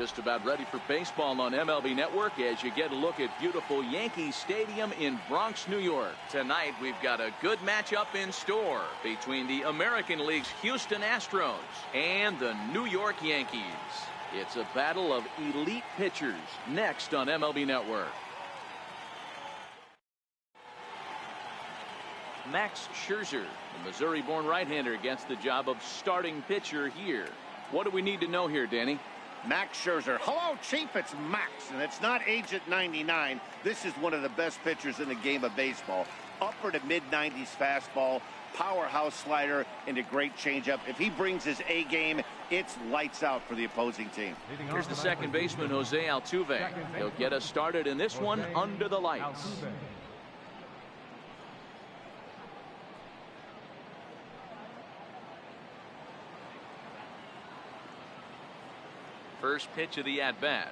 Just about ready for baseball on MLB Network as you get a look at beautiful Yankee Stadium in Bronx, New York. Tonight we've got a good matchup in store between the American League's Houston Astros and the New York Yankees. It's a battle of elite pitchers next on MLB Network. Max Scherzer, the Missouri-born right-hander, gets the job of starting pitcher here. What do we need to know here, Danny? Max Scherzer. Hello, Chief. It's Max, and it's not age at 99. This is one of the best pitchers in the game of baseball. Upper to mid-90s fastball, powerhouse slider, and a great changeup. If he brings his A game, it's lights out for the opposing team. Here's the second baseman, Jose Altuve. He'll get us started in this one under the lights. First pitch of the at-bat.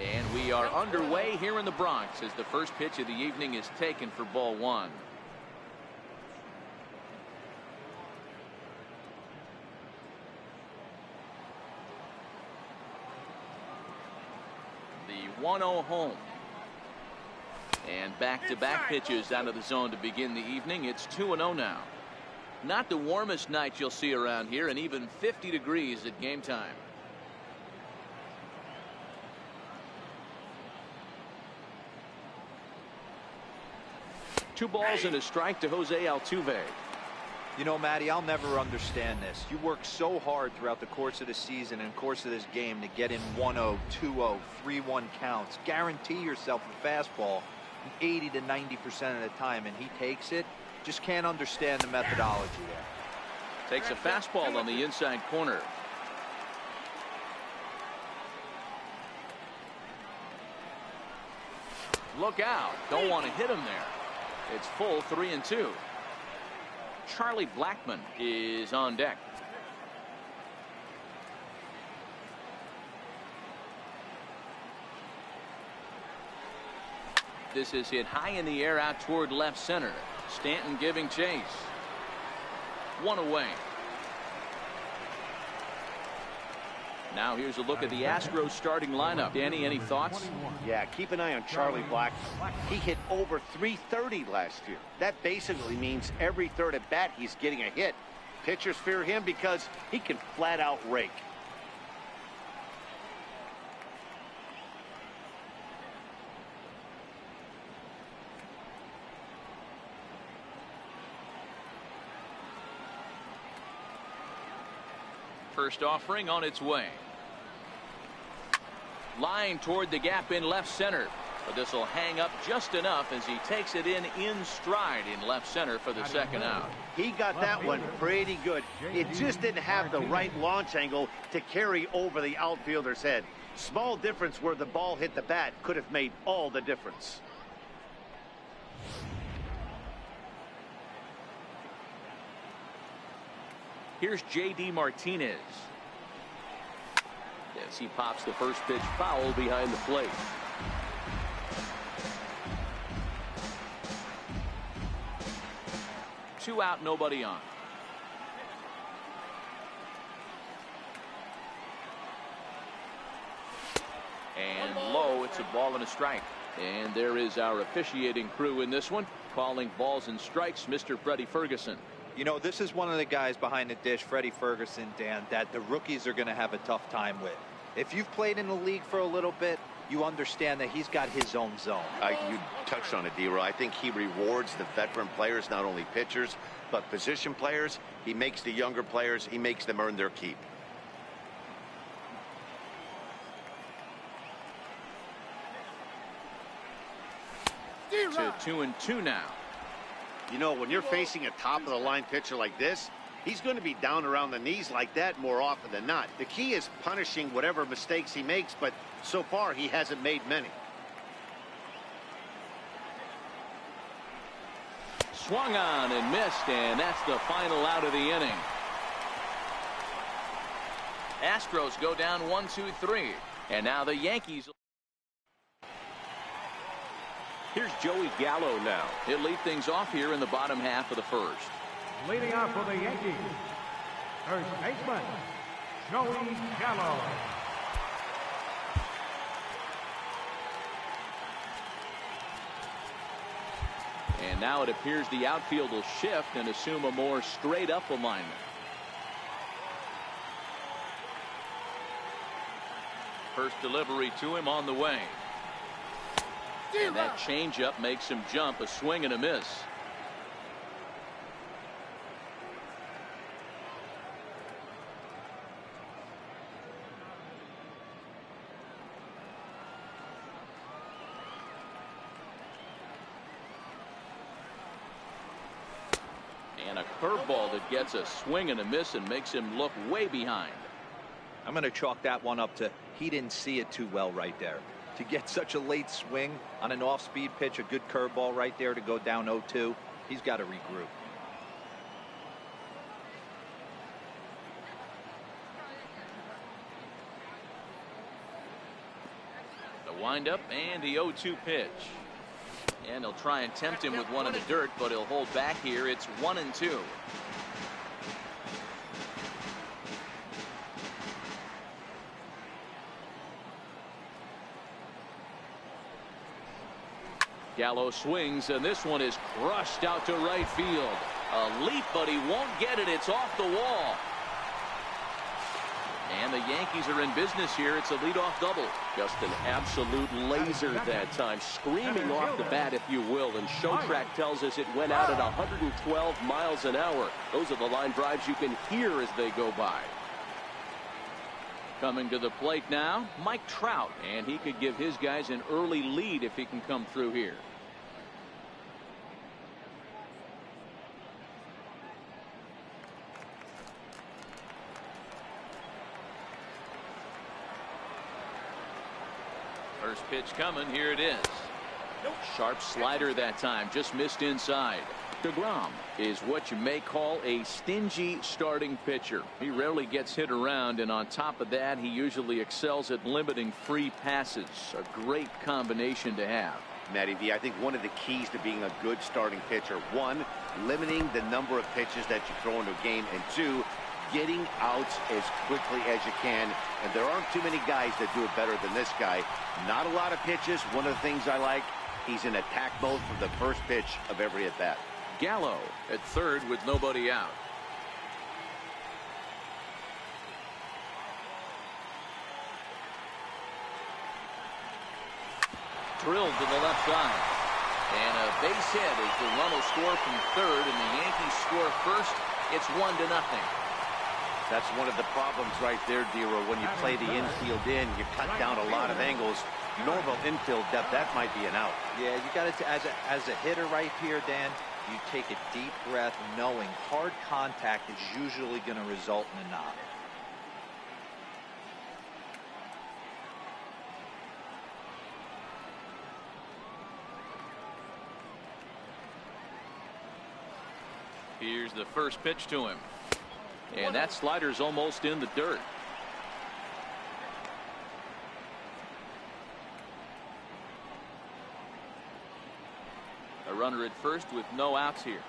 And we are underway here in the Bronx as the first pitch of the evening is taken for ball one. The 1-0 home. And back-to-back pitches out of the zone to begin the evening. It's 2-0 now. Not the warmest night you'll see around here, and even 50 degrees at game time. Two balls and a strike to Jose Altuve. You know, Matty, I'll never understand this. You work so hard throughout the course of the season and course of this game to get in 1-0, 2-0, 3-1 counts. Guarantee yourself a fastball 80 to 90% of the time, and he takes it. Just can't understand the methodology there. Takes a fastball on the inside corner. Look out. Don't want to hit him there. It's full 3-2. Charlie Blackmon is on deck. This is hit high in the air out toward left center. Stanton giving chase. One away. Now here's a look at the Astros starting lineup. Danny, any thoughts? Yeah, keep an eye on Charlie Blackmon. He hit over 330 last year. That basically means every third at bat he's getting a hit. Pitchers fear him because he can flat out rake. First offering on its way. Line toward the gap in left center. But this will hang up just enough as he takes it in stride in left center for the second out. He got that one pretty good. It just didn't have the right launch angle to carry over the outfielder's head. Small difference where the ball hit the bat could have made all the difference. Here's J.D. Martinez. Yes, he pops the first pitch foul behind the plate. Two out, nobody on. And low, it's a ball and a strike. And there is our officiating crew in this one, calling balls and strikes, Mr. Freddie Ferguson. You know, this is one of the guys behind the dish, Freddie Ferguson, Dan, that the rookies are going to have a tough time with. If you've played in the league for a little bit, you understand that he's got his own zone. You touched on it, D-Roy. I think he rewards the veteran players, not only pitchers, but position players. He makes the younger players, he makes them earn their keep. To 2-2 now. You know, when you're facing a top-of-the-line pitcher like this, he's going to be down around the knees like that more often than not. The key is punishing whatever mistakes he makes, but so far he hasn't made many. Swung on and missed, and that's the final out of the inning. Astros go down 1-2-3, and now the Yankees. Here's Joey Gallo now. He'll lead things off here in the bottom half of the first. Leading off for the Yankees, first baseman, Joey Gallo. And now it appears the outfield will shift and assume a more straight-up alignment. First delivery to him on the way. And that changeup makes him jump. A swing and a miss. And a curveball that gets a swing and a miss and makes him look way behind. I'm going to chalk that one up to he didn't see it too well right there. To get such a late swing on an off-speed pitch, a good curveball right there to go down 0-2, he's got to regroup. The windup and the 0-2 pitch. And he'll try and tempt him with one in the dirt, but he'll hold back here. It's 1-2. Gallo swings, and this one is crushed out to right field. A leap, but he won't get it. It's off the wall. And the Yankees are in business here. It's a leadoff double. Just an absolute laser that time, screaming off the bat, if you will. And Showtrack tells us it went out at 112 miles an hour. Those are the line drives you can hear as they go by. Coming to the plate now, Mike Trout, and he could give his guys an early lead if he can come through here. First pitch coming. Here it is. Sharp slider that time. Just missed inside. DeGrom is what you may call a stingy starting pitcher. He rarely gets hit around, and on top of that, he usually excels at limiting free passes. A great combination to have. Matty V, I think one of the keys to being a good starting pitcher, one, limiting the number of pitches that you throw into a game, and two, getting outs as quickly as you can. And there aren't too many guys that do it better than this guy. Not a lot of pitches. One of the things I like, he's in attack mode from the first pitch of every at bat. Gallo at third with nobody out. Drilled to the left side. And a base hit as the run will score from third, and the Yankees score first. It's 1-0. That's one of the problems right there, Dero. When you play the infield in, you cut down a lot of angles. Normal infield depth, that might be an out. Yeah, you got it. As a hitter right here, Dan, you take a deep breath knowing hard contact is usually going to result in a knock. Here's the first pitch to him. And that slider's almost in the dirt. A runner at first with no outs here.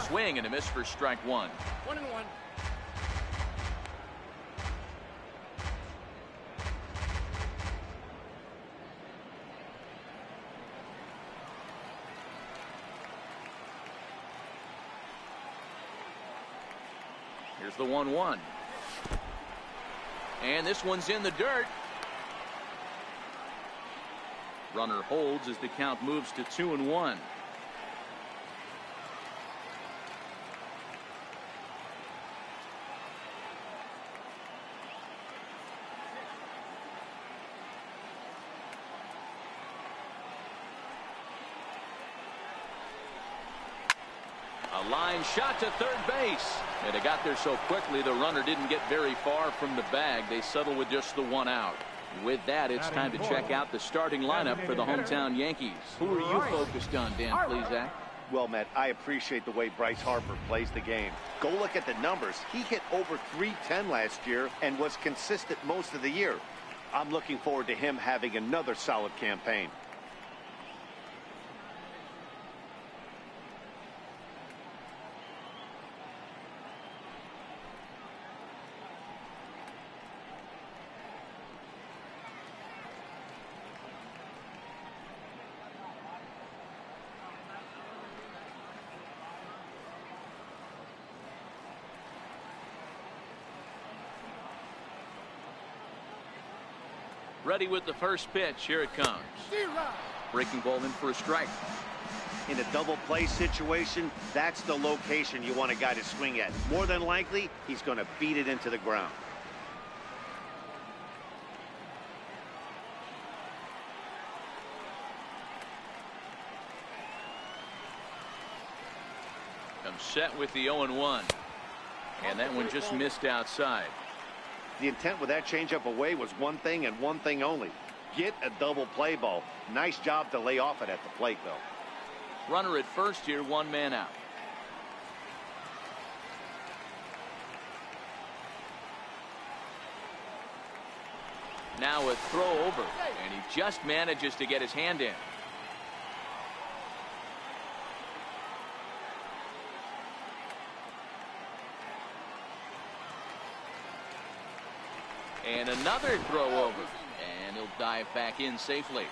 Swing and a miss for strike one. 1-1. Here's the 1-1. And this one's in the dirt. Runner holds as the count moves to 2-1. A line shot to third base. And it got there so quickly the runner didn't get very far from the bag. They settle with just the one out. With that, it's time to check out the starting lineup for the hometown Yankees. Who are you focused on, Dan Plesac? Well, Matt, I appreciate the way Bryce Harper plays the game. Go look at the numbers. He hit over .310 last year and was consistent most of the year. I'm looking forward to him having another solid campaign. Ready with the first pitch. Here it comes. Breaking ball in for a strike. In a double play situation, that's the location you want a guy to swing at. More than likely, he's going to beat it into the ground. Comes set with the 0-1. And that one just missed outside. The intent with that changeup away was one thing and one thing only. Get a double play ball. Nice job to lay off it at the plate, though. Runner at first here, 1 man out. Now a throw over, and he just manages to get his hand in. And another throw over, and he'll dive back in safely.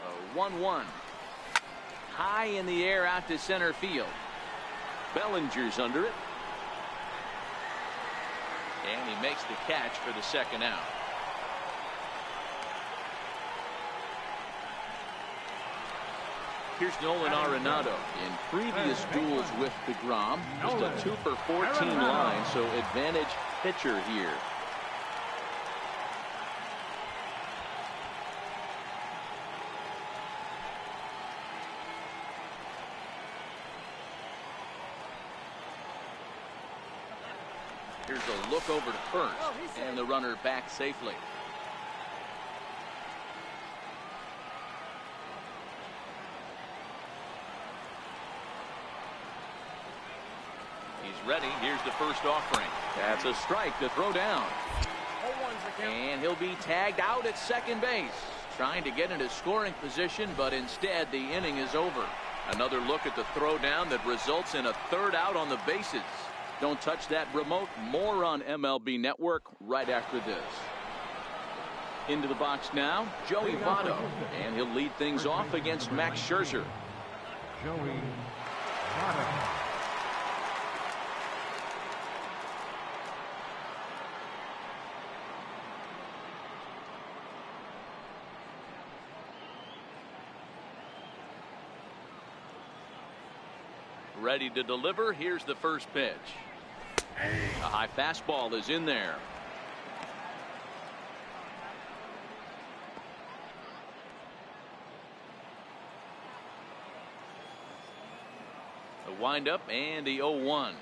A 1-1. High in the air out to center field. Bellinger's under it. And he makes the catch for the second out. Here's Nolan Arenado. In previous duels with DeGrom, just a 2 for 14 line, so advantage pitcher here. Here's a look over to first, and the runner back safely. He's ready. Here's the first offering. That's a strike to throw down. And he'll be tagged out at second base. Trying to get into scoring position, but instead the inning is over. Another look at the throw down that results in a third out on the bases. Don't touch that remote. More on MLB Network right after this. Into the box now, Joey Votto. And he'll lead things off against Max Scherzer. Joey Votto. Ready to deliver. Here's the first pitch. A high fastball is in there. The windup and the 0-1.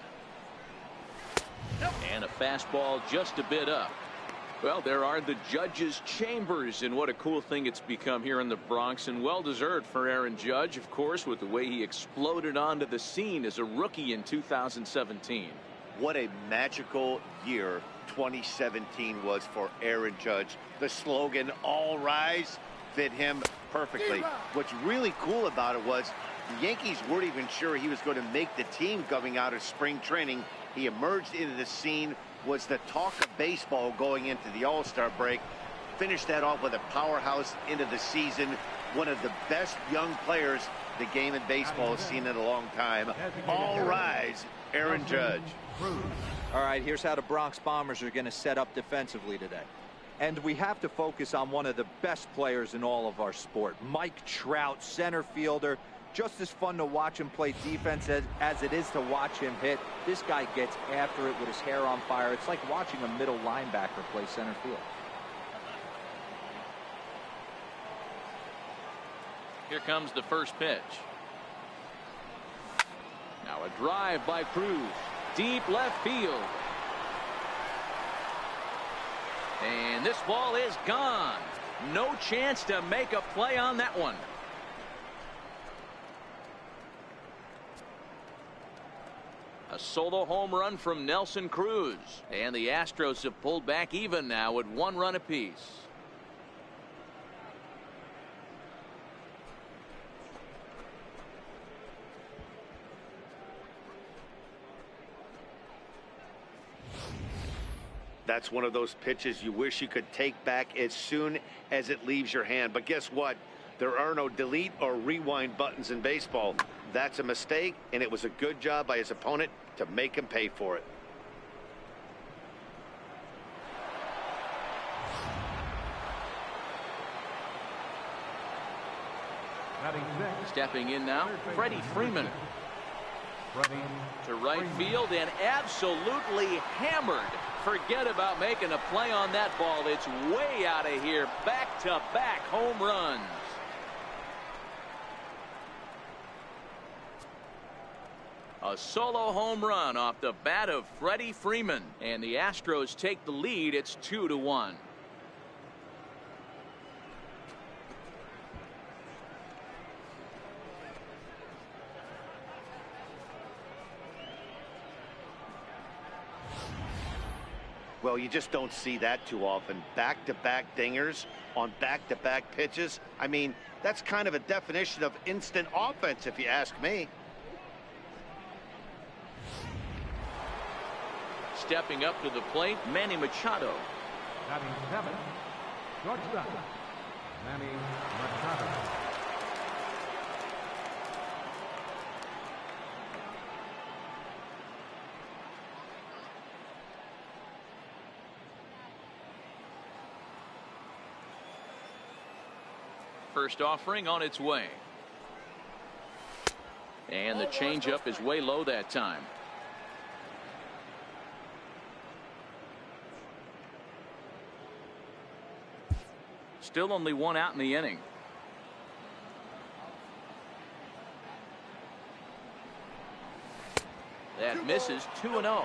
And a fastball just a bit up. Well, there are the judges' chambers, and what a cool thing it's become here in the Bronx, and well-deserved for Aaron Judge, of course, with the way he exploded onto the scene as a rookie in 2017. What a magical year 2017 was for Aaron Judge. The slogan, "All Rise," fit him perfectly. What's really cool about it was the Yankees weren't even sure he was going to make the team coming out of spring training. He emerged into the scene, was the talk of baseball going into the All-Star break. Finished that off with a powerhouse into the season. One of the best young players the game in baseball has seen in a long time. All rise, Aaron Judge. All right, here's how the Bronx Bombers are going to set up defensively today. And we have to focus on one of the best players in all of our sport, Mike Trout, center fielder. Just as fun to watch him play defense as it is to watch him hit. This guy gets after it with his hair on fire. It's like watching a middle linebacker play center field. Here comes the first pitch. Now a drive by Cruz. Deep left field. And this ball is gone. No chance to make a play on that one. A solo home run from Nelson Cruz. And the Astros have pulled back even now at 1 run apiece. That's one of those pitches you wish you could take back as soon as it leaves your hand. But guess what? There are no delete or rewind buttons in baseball. That's a mistake, and it was a good job by his opponent to make him pay for it. Stepping in now, Freddie Freeman. To right field and absolutely hammered. Forget about making a play on that ball. It's way out of here. Back-to-back home runs. A solo home run off the bat of Freddie Freeman. And the Astros take the lead. It's 2-1. Well, you just don't see that too often. Back-to-back dingers on back-to-back pitches. I mean, that's kind of a definition of instant offense, if you ask me. Stepping up to the plate, Manny Machado. Batting 7, shortstop, Manny Machado. First offering on its way. And the changeup is way low that time. Still only one out in the inning. That misses. 2-0.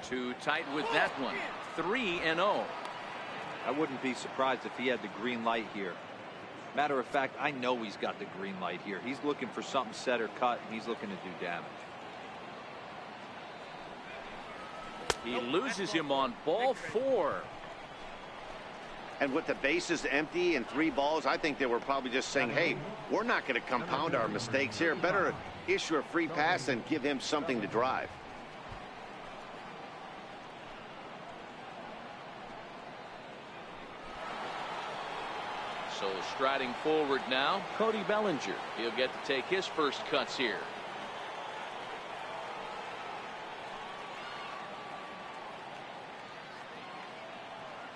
Too tight with that one. 3-0. I wouldn't be surprised if he had the green light here. Matter of fact, I know he's got the green light here. He's looking for something set or cut, and he's looking to do damage. He loses him on ball 4. And with the bases empty and 3 balls, I think they were probably just saying, hey, we're not going to compound our mistakes here. Better issue a free pass and give him something to drive. So striding forward now, Cody Bellinger. He'll get to take his first cuts here.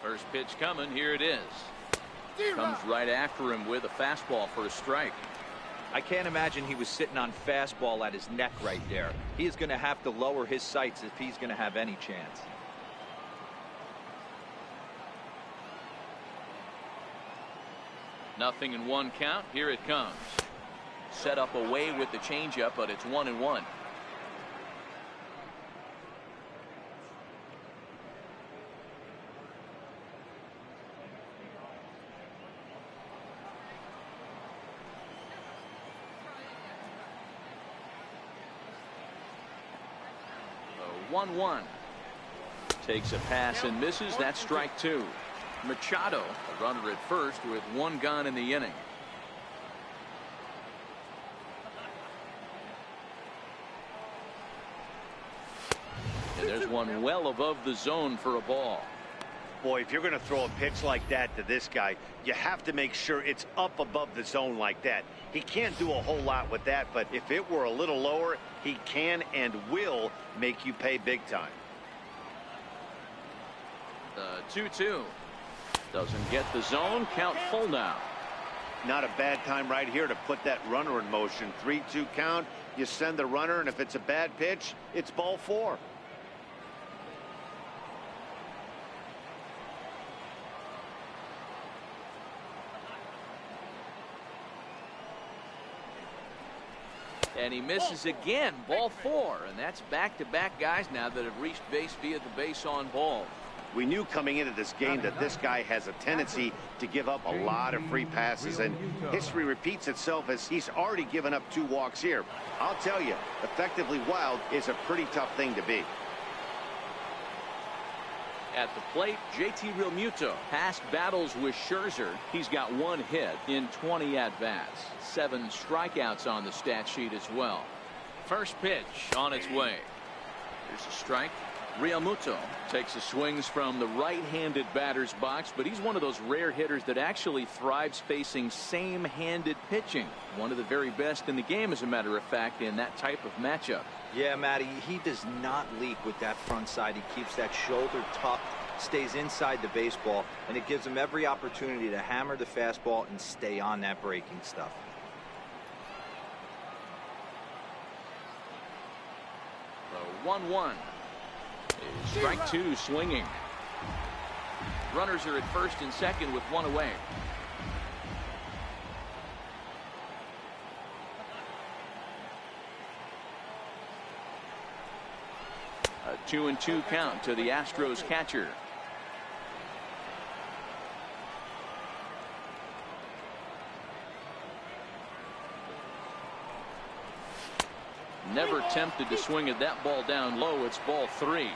First pitch coming. Here it is. Comes right after him with a fastball for a strike. I can't imagine he was sitting on fastball at his neck right there. He is going to have to lower his sights if he's going to have any chance. Nothing in 1 count. Here it comes. Set up away with the changeup, but it's 1-1. So 1-1. Takes a pass and misses. That's strike 2. Machado, a runner at first with 1 gone in the inning. And there's one well above the zone for a ball. Boy, if you're going to throw a pitch like that to this guy, you have to make sure it's up above the zone like that. He can't do a whole lot with that, but if it were a little lower, he can and will make you pay big time. 2-2. Doesn't get the zone. Count full now. Not a bad time right here to put that runner in motion. 3-2 count. You send the runner, and if it's a bad pitch, it's ball 4. And he misses again. Ball 4. And that's back-to-back guys now that have reached base via the base on ball. We knew coming into this game that this guy has a tendency to give up a lot of free passes, and history repeats itself as he's already given up 2 walks here. I'll tell you, effectively wild is a pretty tough thing to be. At the plate, JT Realmuto. Past battles with Scherzer. He's got 1 hit in 20 at-bats. 7 strikeouts on the stat sheet as well. First pitch on its way. Here's a strike. Realmuto takes the swings from the right-handed batter's box, but he's one of those rare hitters that actually thrives facing same-handed pitching. One of the very best in the game, as a matter of fact, in that type of matchup. Yeah, Matty, he does not leak with that front side. He keeps that shoulder tucked, stays inside the baseball, and it gives him every opportunity to hammer the fastball and stay on that breaking stuff. The 1-1. Strike two, swinging. Runners are at first and second with one away. A 2-2 count to the Astros catcher. Never tempted to swing at that ball down low. It's ball three.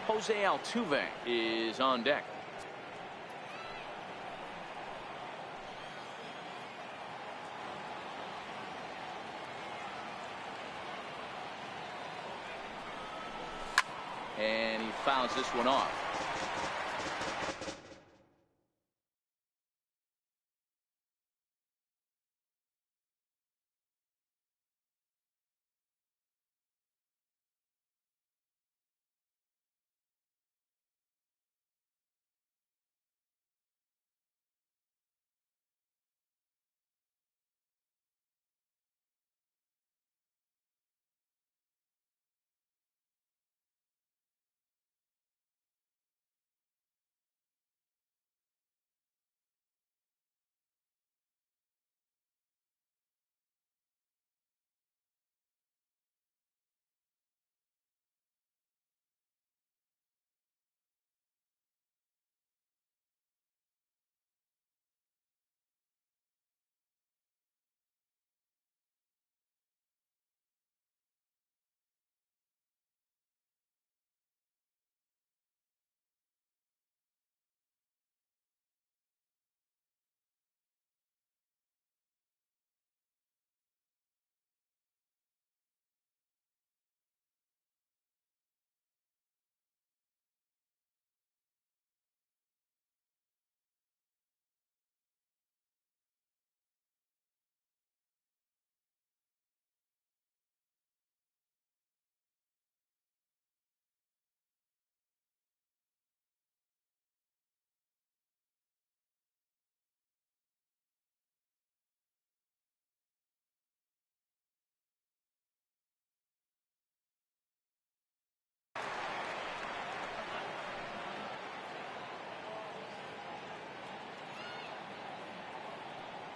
Jose Altuve is on deck. And he fouls this one off.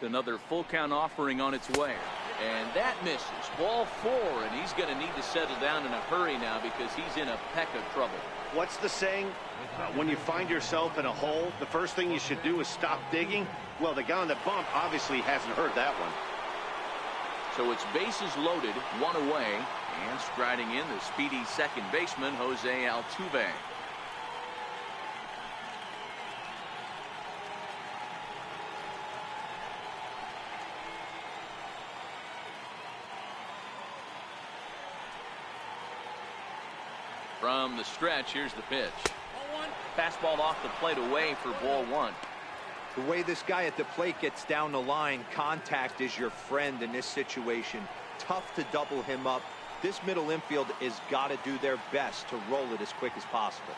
Another full count offering on its way, and that misses. Ball four, and he's going to need to settle down in a hurry now because he's in a peck of trouble. What's the saying? When you find yourself in a hole, the first thing you should do is stop digging. Well, the guy on the bump obviously hasn't heard that one. So it's bases loaded, one away, and striding in the speedy second baseman, Jose Altuve. From the stretch, here's the pitch. Fastball off the plate away for ball one. The way this guy at the plate gets down the line, contact is your friend in this situation. Tough to double him up. This middle infield has got to do their best to roll it as quick as possible.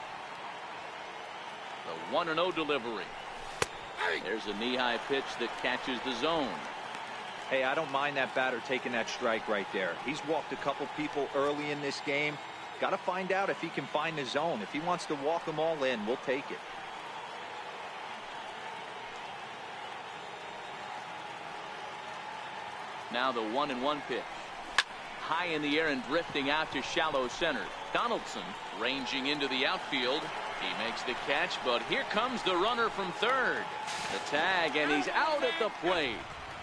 The 1-0 delivery. There's a knee-high pitch that catches the zone. Hey, I don't mind that batter taking that strike right there. He's walked a couple people early in this game. Got to find out if he can find the zone. If he wants to walk them all in, we'll take it. Now the 1-1 pitch. High in the air and drifting out to shallow center. Donaldson ranging into the outfield. He makes the catch, but here comes the runner from third. The tag, and he's out at the plate.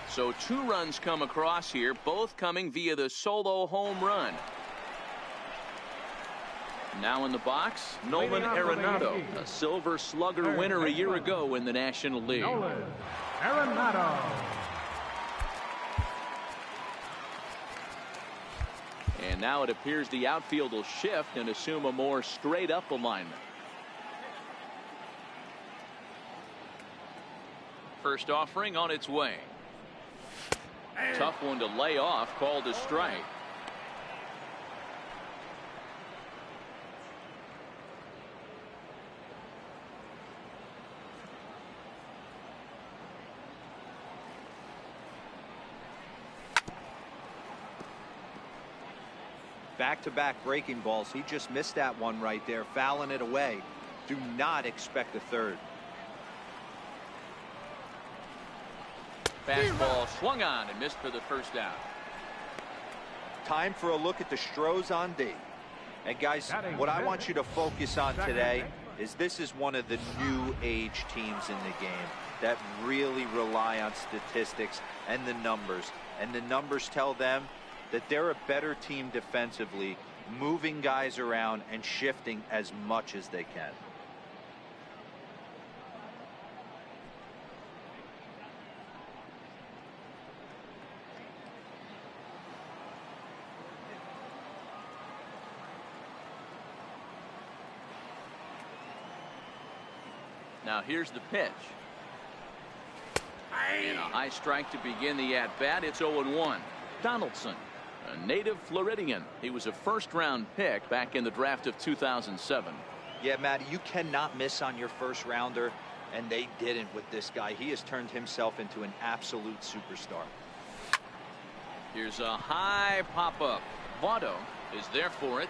So 2 runs come across here, both coming via the solo home run. Now in the box, Nolan Arenado, a Silver Slugger winner a year ago in the National League. Nolan Arenado. And now it appears the outfield will shift and assume a more straight up alignment. First offering on its way. Tough one to lay off, called a strike. Back-to-back breaking balls. He just missed that one right there, fouling it away. Do not expect a third. Fastball swung on and missed for the first out. Time for a look at the Stros on D. And guys, what I want you to focus on today is this is one of the new age teams in the game that really rely on statistics and the numbers. And the numbers tell them that they're a better team defensively, moving guys around and shifting as much as they can. Now here's the pitch. And a high strike to begin the at-bat. It's 0-1. Donaldson, a native Floridian. He was a first-round pick back in the draft of 2007. Yeah, Matty, you cannot miss on your first rounder, and they didn't with this guy. He has turned himself into an absolute superstar. Here's a high pop-up. Votto is there for it.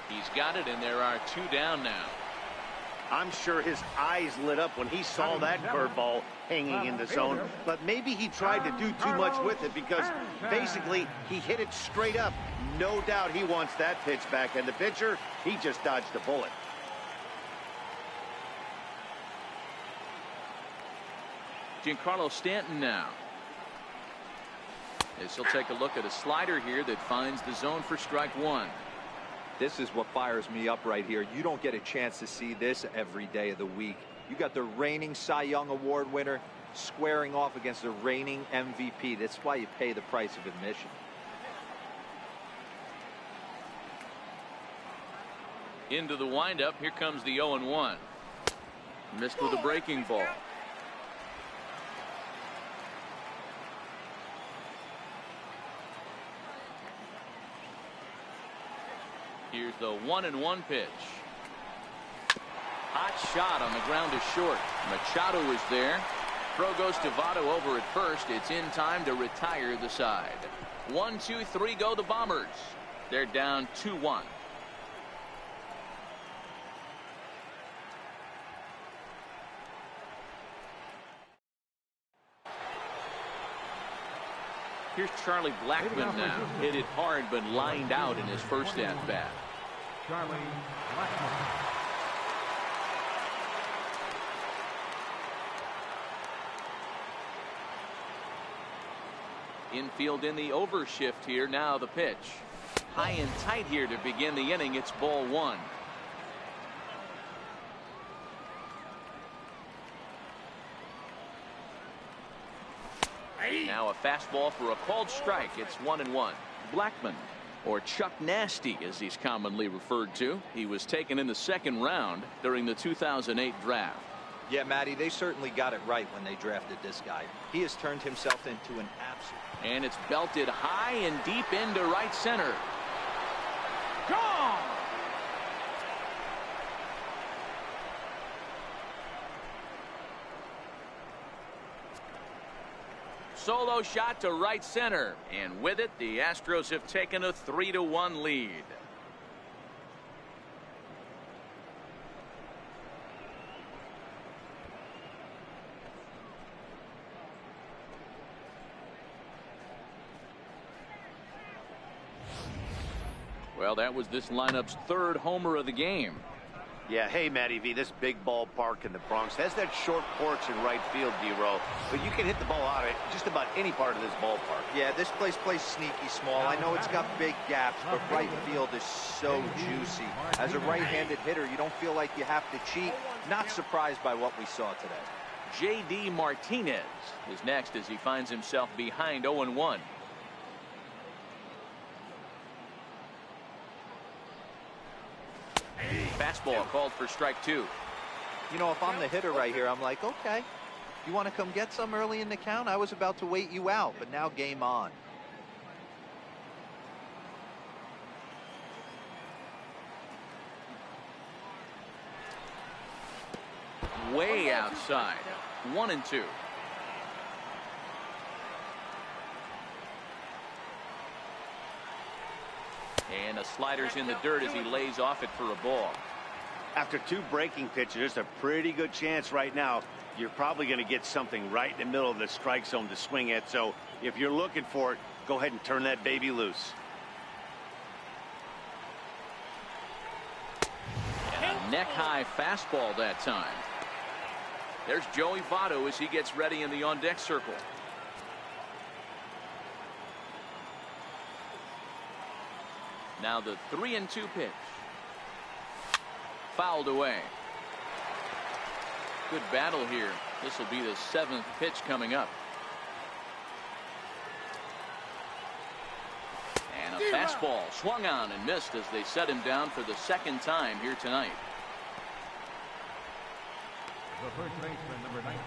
He's got it, and there are two down now. I'm sure his eyes lit up when he saw that curveball hanging in the zone, but maybe he tried to do too much with it because basically he hit it straight up. No doubt he wants that pitch back, and the pitcher, he just dodged a bullet. Giancarlo Stanton now. As he'll take a look at a slider here that finds the zone for strike one. This is what fires me up right here. You don't get a chance to see this every day of the week. You got the reigning Cy Young Award winner squaring off against the reigning MVP. That's why you pay the price of admission. Into the windup. Here comes the 0-1. Missed with a breaking ball. Here's the 1-1 pitch. Hot shot on the ground is short. Machado is there. Throw goes to Votto over at first. It's in time to retire the side. 1, 2, 3 go the Bombers. They're down 2-1. Here's Charlie Blackmon now. Hit it hard but lined out in his first at-bat. Charlie Blackmon. Infield in the overshift here. Now the pitch. High and tight here to begin the inning. It's ball one. Now a fastball for a called strike. It's 1-1. Blackmon, or Chuck Nasty as he's commonly referred to. He was taken in the second round during the 2008 draft. Yeah, Matty, they certainly got it right when they drafted this guy. He has turned himself into an absolute. And it's belted high and deep into right center. Gone! Solo shot to right center, and with it the Astros have taken a 3-1 lead. Well, that was this lineup's third homer of the game. Yeah, hey, Matty V, this big ballpark in the Bronx has that short porch in right field, D-Row, but you can hit the ball out of it just about any part of this ballpark. Yeah, this place plays sneaky small. I know it's got big gaps, but right field is so juicy. As a right-handed hitter, you don't feel like you have to cheat. Not surprised by what we saw today. J.D. Martinez is next as he finds himself behind 0-1. Fastball called for strike 2. You know, if I'm the hitter right here, I'm like, okay, you want to come get some early in the count? I was about to wait you out, but now game on. Way outside. 1-2. And a slider's in the dirt as he lays off it for a ball. After 2 breaking pitches, there's a pretty good chance right now you're probably going to get something right in the middle of the strike zone to swing at. So if you're looking for it, go ahead and turn that baby loose. And a neck-high fastball that time. There's Joey Votto as he gets ready in the on-deck circle. Now the 3-2 pitch. Fouled away. Good battle here. This will be the 7th pitch coming up. And a fastball swung on and missed as they set him down for the 2nd time here tonight. The first baseman, number 19,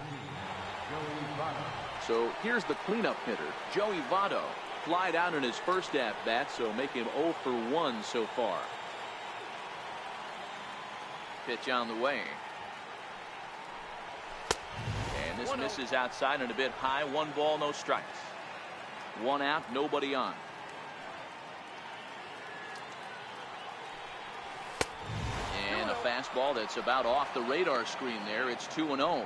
Joey Votto. So here's the cleanup hitter, Joey Votto. Flied out in his first at-bat, so make him 0 for 1 so far. Pitch on the way. And this misses outside and a bit high. 1 ball, no strikes. 1 out, nobody on. And a fastball that's about off the radar screen there. It's 2-0.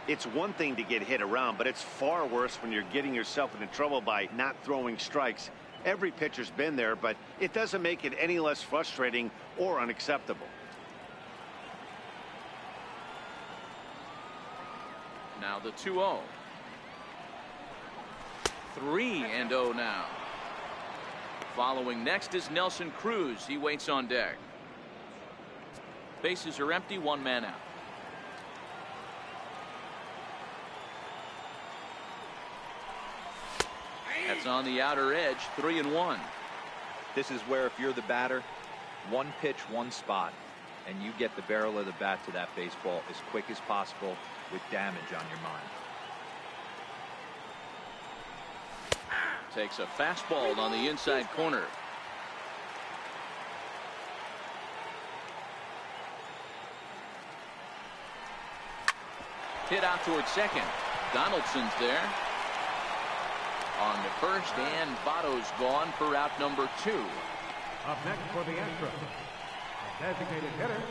It's one thing to get hit around, but it's far worse when you're getting yourself into trouble by not throwing strikes. Every pitcher's been there, but it doesn't make it any less frustrating or unacceptable. Now the 2-0. 3-0 now. Following next is Nelson Cruz. He waits on deck. Bases are empty, 1 man out. That's on the outer edge. 3-1. This is where, if you're the batter, 1 pitch, 1 spot, and you get the barrel of the bat to that baseball as quick as possible with damage on your mind. Takes a fastball on the inside corner. Hit out towards second. Donaldson's there. On the first, and Votto's gone for out number 2. Up next for the Astros, a designated hitter,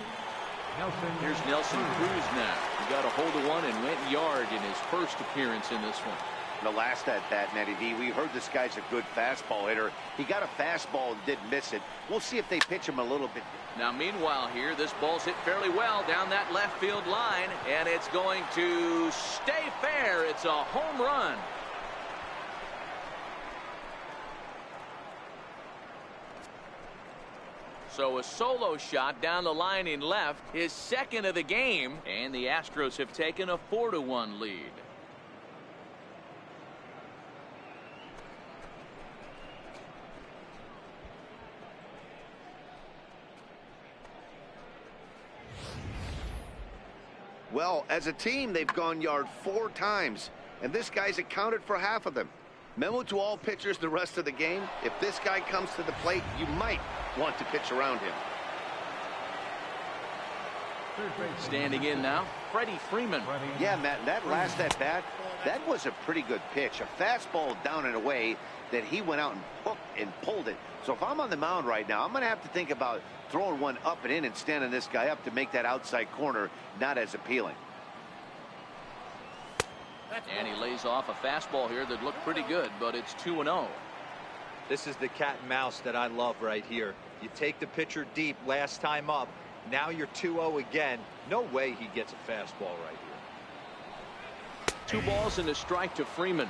Nelson. Here's Nelson Cruz now. He got a hold of one and went yard in his first appearance in this one. The last at bat, Matty V, we heard this guy's a good fastball hitter. He got a fastball and didn't miss it. We'll see if they pitch him a little bit. Now, meanwhile here, this ball's hit fairly well down that left field line, and it's going to stay fair. It's a home run. So a solo shot down the line in left, his 2nd of the game, and the Astros have taken a 4-1 lead. Well, as a team, they've gone yard 4 times, and this guy's accounted for half of them. Memo to all pitchers the rest of the game: if this guy comes to the plate, you might want to pitch around him. Standing in now, Freddie Freeman. Yeah, Matt, that last at bat, that was a pretty good pitch. A fastball down and away that he went out and hooked and pulled it. So if I'm on the mound right now, I'm going to have to think about throwing one up and in and standing this guy up to make that outside corner not as appealing. And he lays off a fastball here that looked pretty good, but it's 2-0. This is the cat and mouse that I love right here. You take the pitcher deep last time up. Now you're 2-0 again. No way he gets a fastball right here. 2 balls and a strike to Freeman.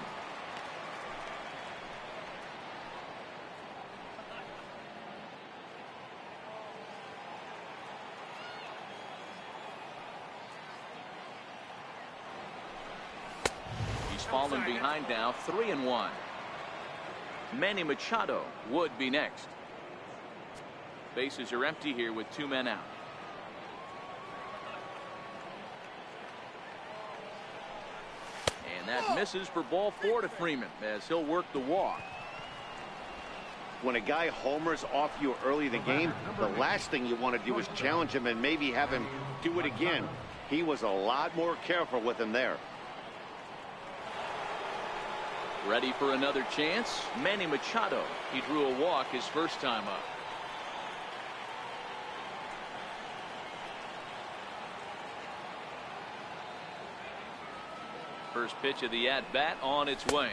He's fallen behind now, 3-1. Manny Machado would be next. Bases are empty here with 2 men out. And that misses for ball 4 to Freeman as he'll work the walk. When a guy homers off you early in the game, the last thing you want to do is challenge him and maybe have him do it again. He was a lot more careful with him there. Ready for another chance? Manny Machado. He drew a walk his first time up. First pitch of the at-bat on its way.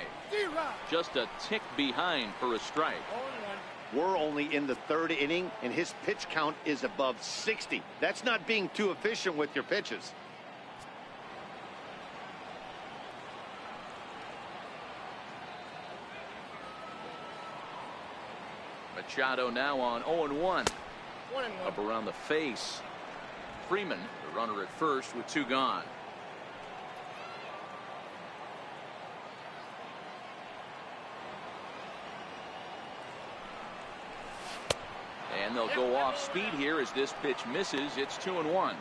Just a tick behind for a strike. We're only in the 3rd inning, and his pitch count is above 60. That's not being too efficient with your pitches. Machado now on 0-1. Up around the face. Freeman, the runner at first with 2 gone. And they'll go off speed here as this pitch misses. It's 2-1.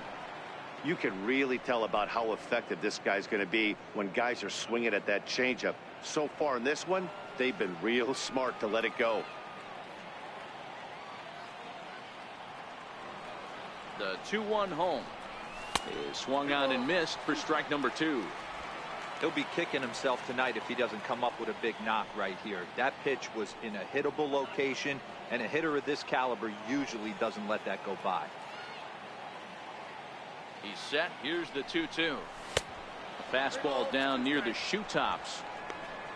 You can really tell about how effective this guy's going to be when guys are swinging at that changeup. So far in this one, they've been real smart to let it go. The 2-1 home is swung on and missed for strike number 2. He'll be kicking himself tonight if he doesn't come up with a big knock right here. That pitch was in a hittable location, and a hitter of this caliber usually doesn't let that go by. He's set. Here's the 2-2. Fastball down near the shoe tops.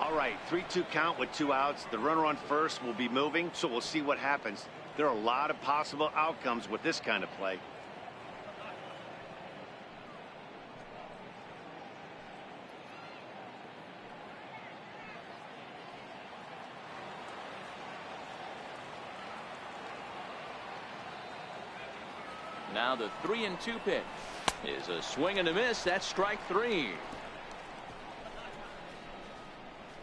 All right, 3-2 count with 2 outs. The runner on first will be moving, so we'll see what happens. There are a lot of possible outcomes with this kind of play. Now the 3-2 pitch is a swing and a miss. That's strike 3.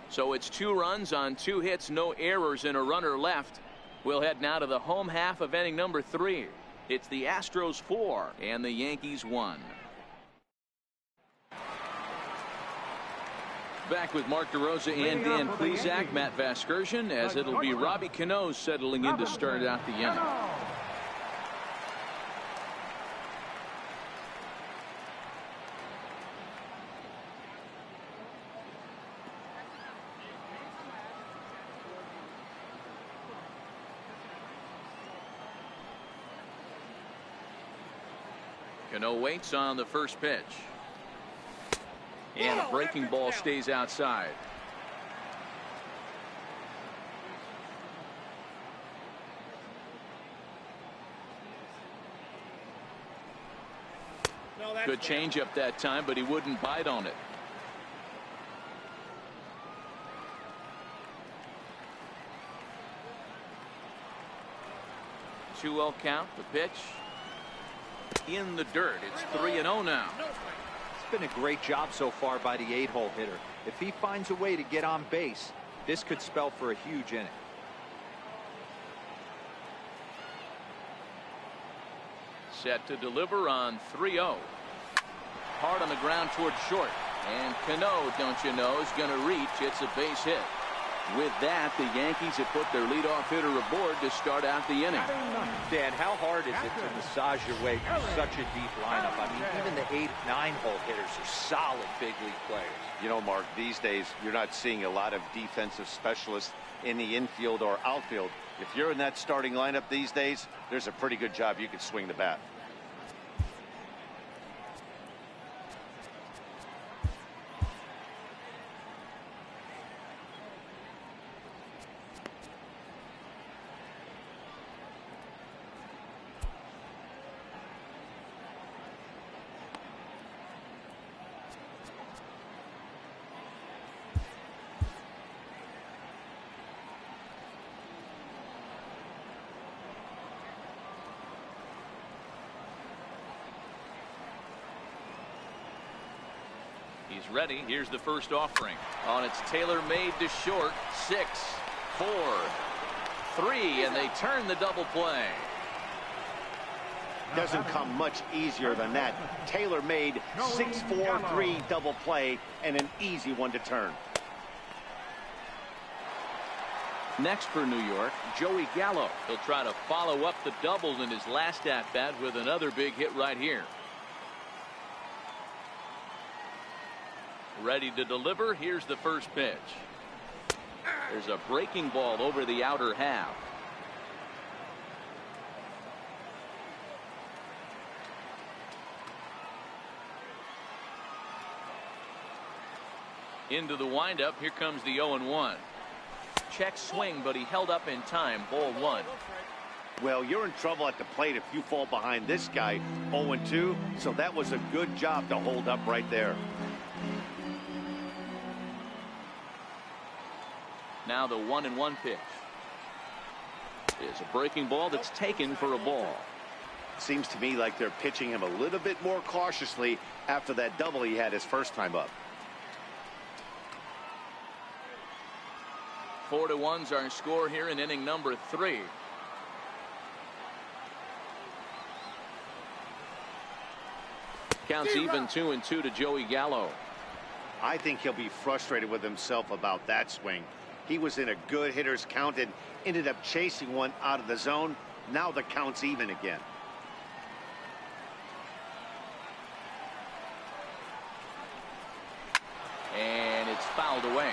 So it's 2 runs on 2 hits, no errors, and a runner left. We'll head now to the home half of inning number 3. It's the Astros 4 and the Yankees 1. Back with Mark DeRosa and Dan Plesac, Matt Vasgersian, as it'll be Robbie Cano settling in to start out the inning. Cano waits on the first pitch. And a breaking ball stays outside. Good changeup that time, but he wouldn't bite on it. Two-0 count. The pitch in the dirt. It's 3-0 now. It's been a great job so far by the 8-hole hitter. If he finds a way to get on base, this could spell for a huge inning. Set to deliver on 3-0. Hard on the ground towards short. And Cano, don't you know, is going to reach. It's a base hit. With that, the Yankees have put their leadoff hitter aboard to start out the inning. Dan, how hard is it to massage your way through such a deep lineup? I mean, even the 8, 9-hole hitters are solid big league players. You know, Mark, these days you're not seeing a lot of defensive specialists in the infield or outfield. If you're in that starting lineup these days, there's a pretty good job you could swing the bat. He's ready. Here's the first offering. On its tailor-made to short. 6, 4, 3, and they turn the double play. doesn't come much easier than that. Tailor-made 6-4-3 double play and an easy one to turn. Next for New York, Joey Gallo. He'll try to follow up the double in his last at-bat with another big hit right here. Ready to deliver. Here's the first pitch. There's a breaking ball over the outer half. Into the windup. Here comes the 0-1. Check swing, but he held up in time. Ball 1. Well, you're in trouble at the plate if you fall behind this guy 0-2, so that was a good job to hold up right there. Now the 1-1 pitch is a breaking ball that's taken for a ball. Seems to me like they're pitching him a little bit more cautiously after that double he had his first time up. 4-1's our score here in inning number 3. Counts even 2-2 to Joey Gallo. I think he'll be frustrated with himself about that swing. He was in a good hitter's count and ended up chasing one out of the zone. Now the count's even again. And it's fouled away.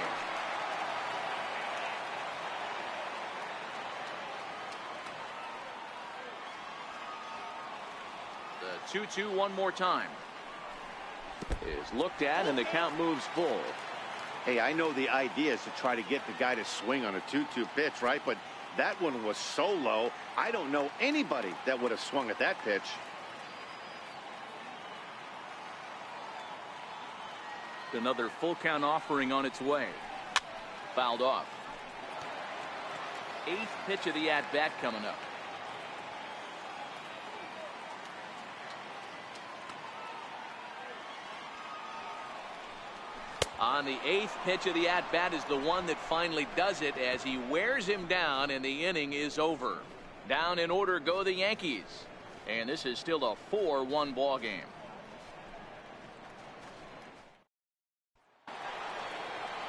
The 2-2 one more time. Is looked at and the count moves full. Hey, I know the idea is to try to get the guy to swing on a 2-2 pitch, right? But that one was so low, I don't know anybody that would have swung at that pitch. Another full count offering on its way. Fouled off. 8th pitch of the at-bat coming up. On the 8th pitch of the at-bat is the one that finally does it as he wears him down and the inning is over. Down in order go the Yankees. And this is still a 4-1 ball game.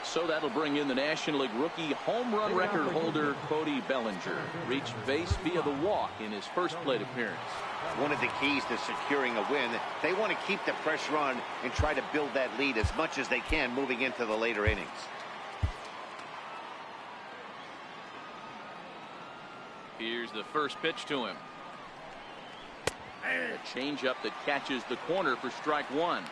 So that'll bring in the National League rookie home run record holder Cody Bellinger. Reached base via the walk in his first plate appearance. One of the keys to securing a win, they want to keep the pressure on and try to build that lead as much as they can moving into the later innings. Here's the first pitch to him. A changeup that catches the corner for strike 1.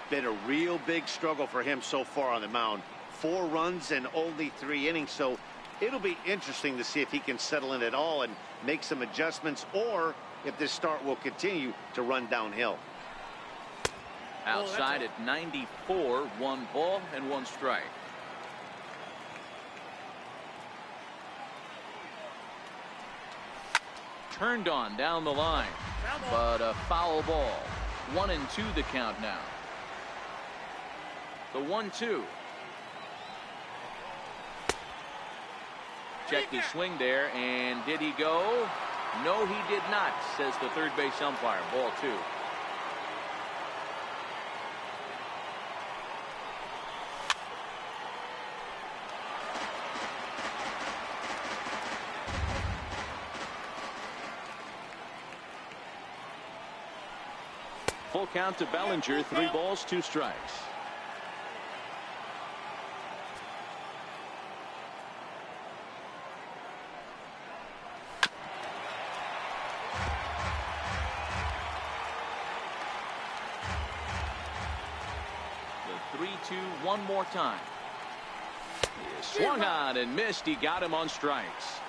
Been a real big struggle for him so far on the mound. 4 runs and only 3 innings, so it'll be interesting to see if he can settle in at all and make some adjustments, or if this start will continue to run downhill. Outside at 94, 1 ball and 1 strike. Turned on down the line, but a foul ball. 1-2 the count now. The 1-2. Check the swing there, and did he go? No, he did not, says the third base umpire. Ball 2. Full count to Bellinger. 3 balls, 2 strikes. The 3-2 one more time. He swung on and missed. He got him on strikes.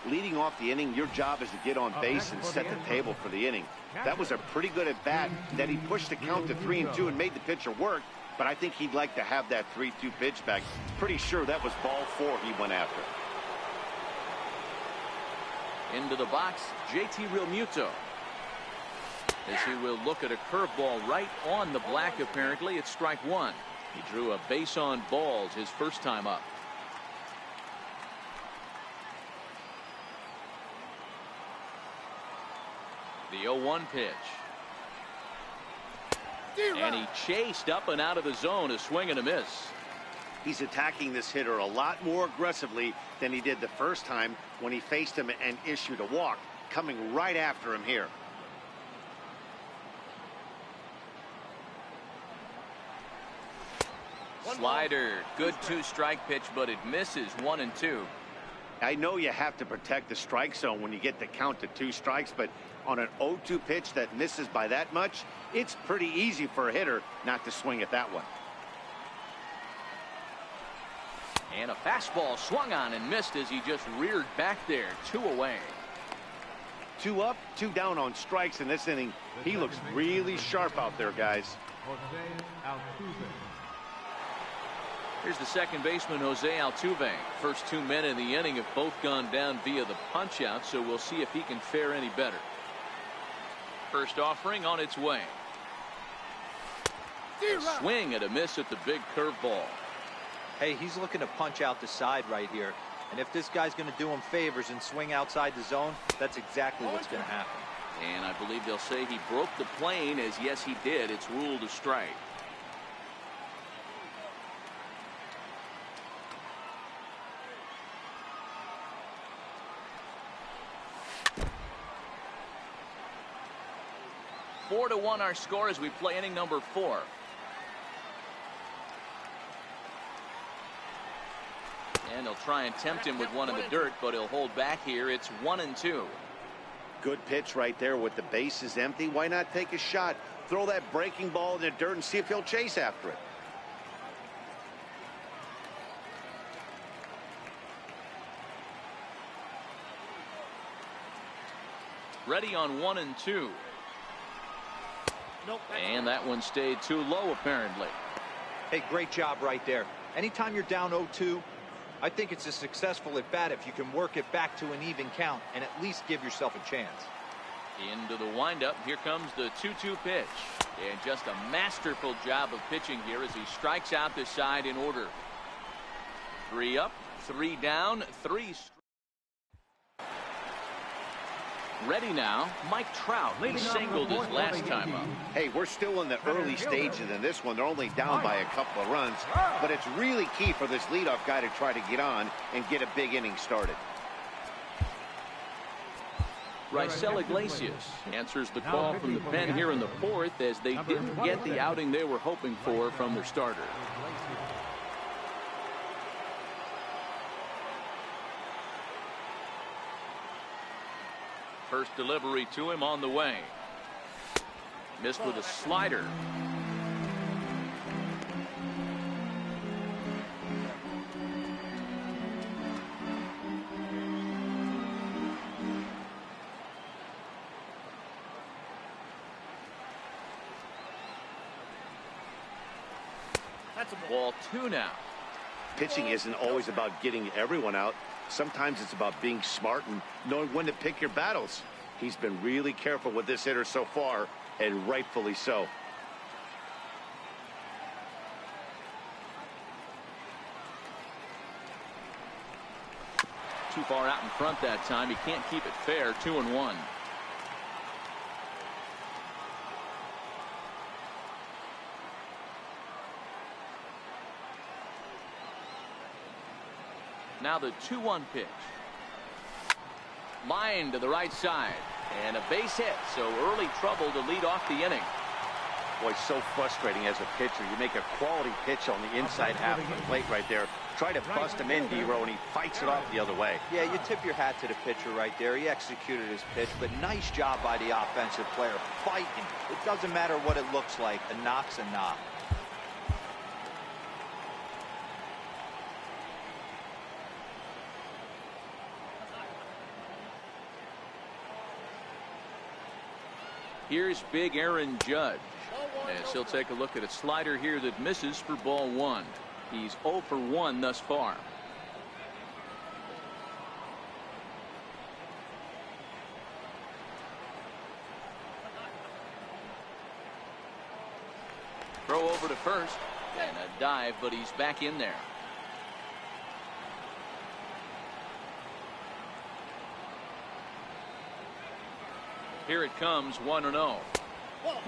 Leading off the inning, your job is to get on base and set the table for the inning. That was a pretty good at bat that he pushed the count to 3-2 and made the pitcher work, but I think he'd like to have that 3-2 pitch back. Pretty sure that was ball 4 he went after. Into the box, JT Realmuto. As he will look at a curveball right on the black, apparently. It's strike 1. He drew a base on balls his first time up. The 0-1 pitch. And he chased up and out of the zone, a swing and a miss. He's attacking this hitter a lot more aggressively than he did the first time when he faced him and issued a walk, coming right after him here. Slider, good 2-strike pitch, but it misses. 1-2. I know you have to protect the strike zone when you get the count to 2 strikes, but on an 0-2 pitch that misses by that much, it's pretty easy for a hitter not to swing at that one. And a fastball swung on and missed as he just reared back there. 2 away. 2 up, 2 down on strikes in this inning. He looks really sharp out there, guys. Here's the second baseman, Jose Altuve. First 2 men in the inning have both gone down via the punch-out, so we'll see if he can fare any better. First offering on its way. A swing and a miss at the big curveball. Hey, he's looking to punch out the side right here. And if this guy's going to do him favors and swing outside the zone, that's exactly what's going to happen. And I believe they'll say he broke the plane, as yes, he did. It's ruled a strike. Four to 1 our score as we play inning number 4. And they'll try and tempt him with one in the dirt, but he'll hold back here. It's 1-2. Good pitch right there with the bases empty. Why not take a shot? Throw that breaking ball in the dirt and see if he'll chase after it. Ready on 1-2. And that one stayed too low, apparently. Hey, great job right there. Anytime you're down 0-2, I think it's a successful at bat if you can work it back to an even count and at least give yourself a chance. Into the windup. Here comes the 2-2 pitch. And just a masterful job of pitching here as he strikes out the side in order. 3 up, 3 down, 3 strikes. Ready now, Mike Trout. He singled his last time up. Hey, we're still in the early stages in this one. They're only down by a couple of runs, but it's really key for this leadoff guy to try to get on and get a big inning started. Raisel Iglesias answers the call from the pen here in the 4th as they didn't get the outing they were hoping for from their starter. First delivery to him on the way. Missed with a slider. That's a ball 2 now. Pitching isn't always about getting everyone out. Sometimes it's about being smart and knowing when to pick your battles. He's been really careful with this hitter so far, and rightfully so. Too far out in front that time. He can't keep it fair. 2-1. Now the 2-1 pitch. Line to the right side. And a base hit. So early trouble to lead off the inning. Boy, so frustrating as a pitcher. You make a quality pitch on the inside half of the plate right there. Try to bust him in, D-Row, and he fights it off the other way. Yeah, you tip your hat to the pitcher right there. He executed his pitch, but nice job by the offensive player. Fighting. It doesn't matter what it looks like. A knock's a knock. Here's big Aaron Judge, as he'll take a look at a slider here that misses for ball 1. He's 0 for 1 thus far. Throw over to first, and a dive, but he's back in there. Here it comes, 1-0.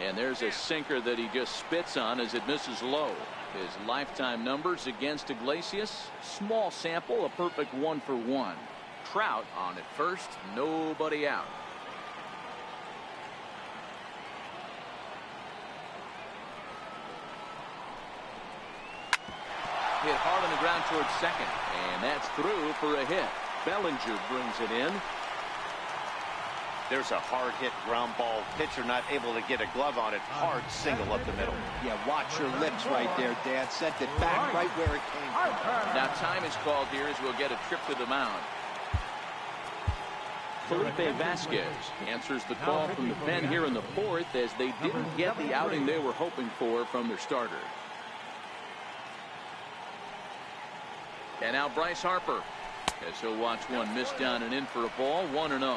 And there's a sinker that he just spits on as it misses low. His lifetime numbers against Iglesias, small sample, a perfect 1-for-1. Trout on at first, nobody out. Hit hard on the ground towards second, and that's through for a hit. Bellinger brings it in. There's a hard hit ground ball. Pitcher not able to get a glove on it. Hard single up the middle. Yeah, watch your lips right there, Dad. Sent it back right where it came from. Now time is called here as we'll get a trip to the mound. Felipe Vasquez answers the call from the pen here in the fourth as they didn't get the outing they were hoping for from their starter. And now Bryce Harper, as he'll watch one miss down and in for a ball. 1-0.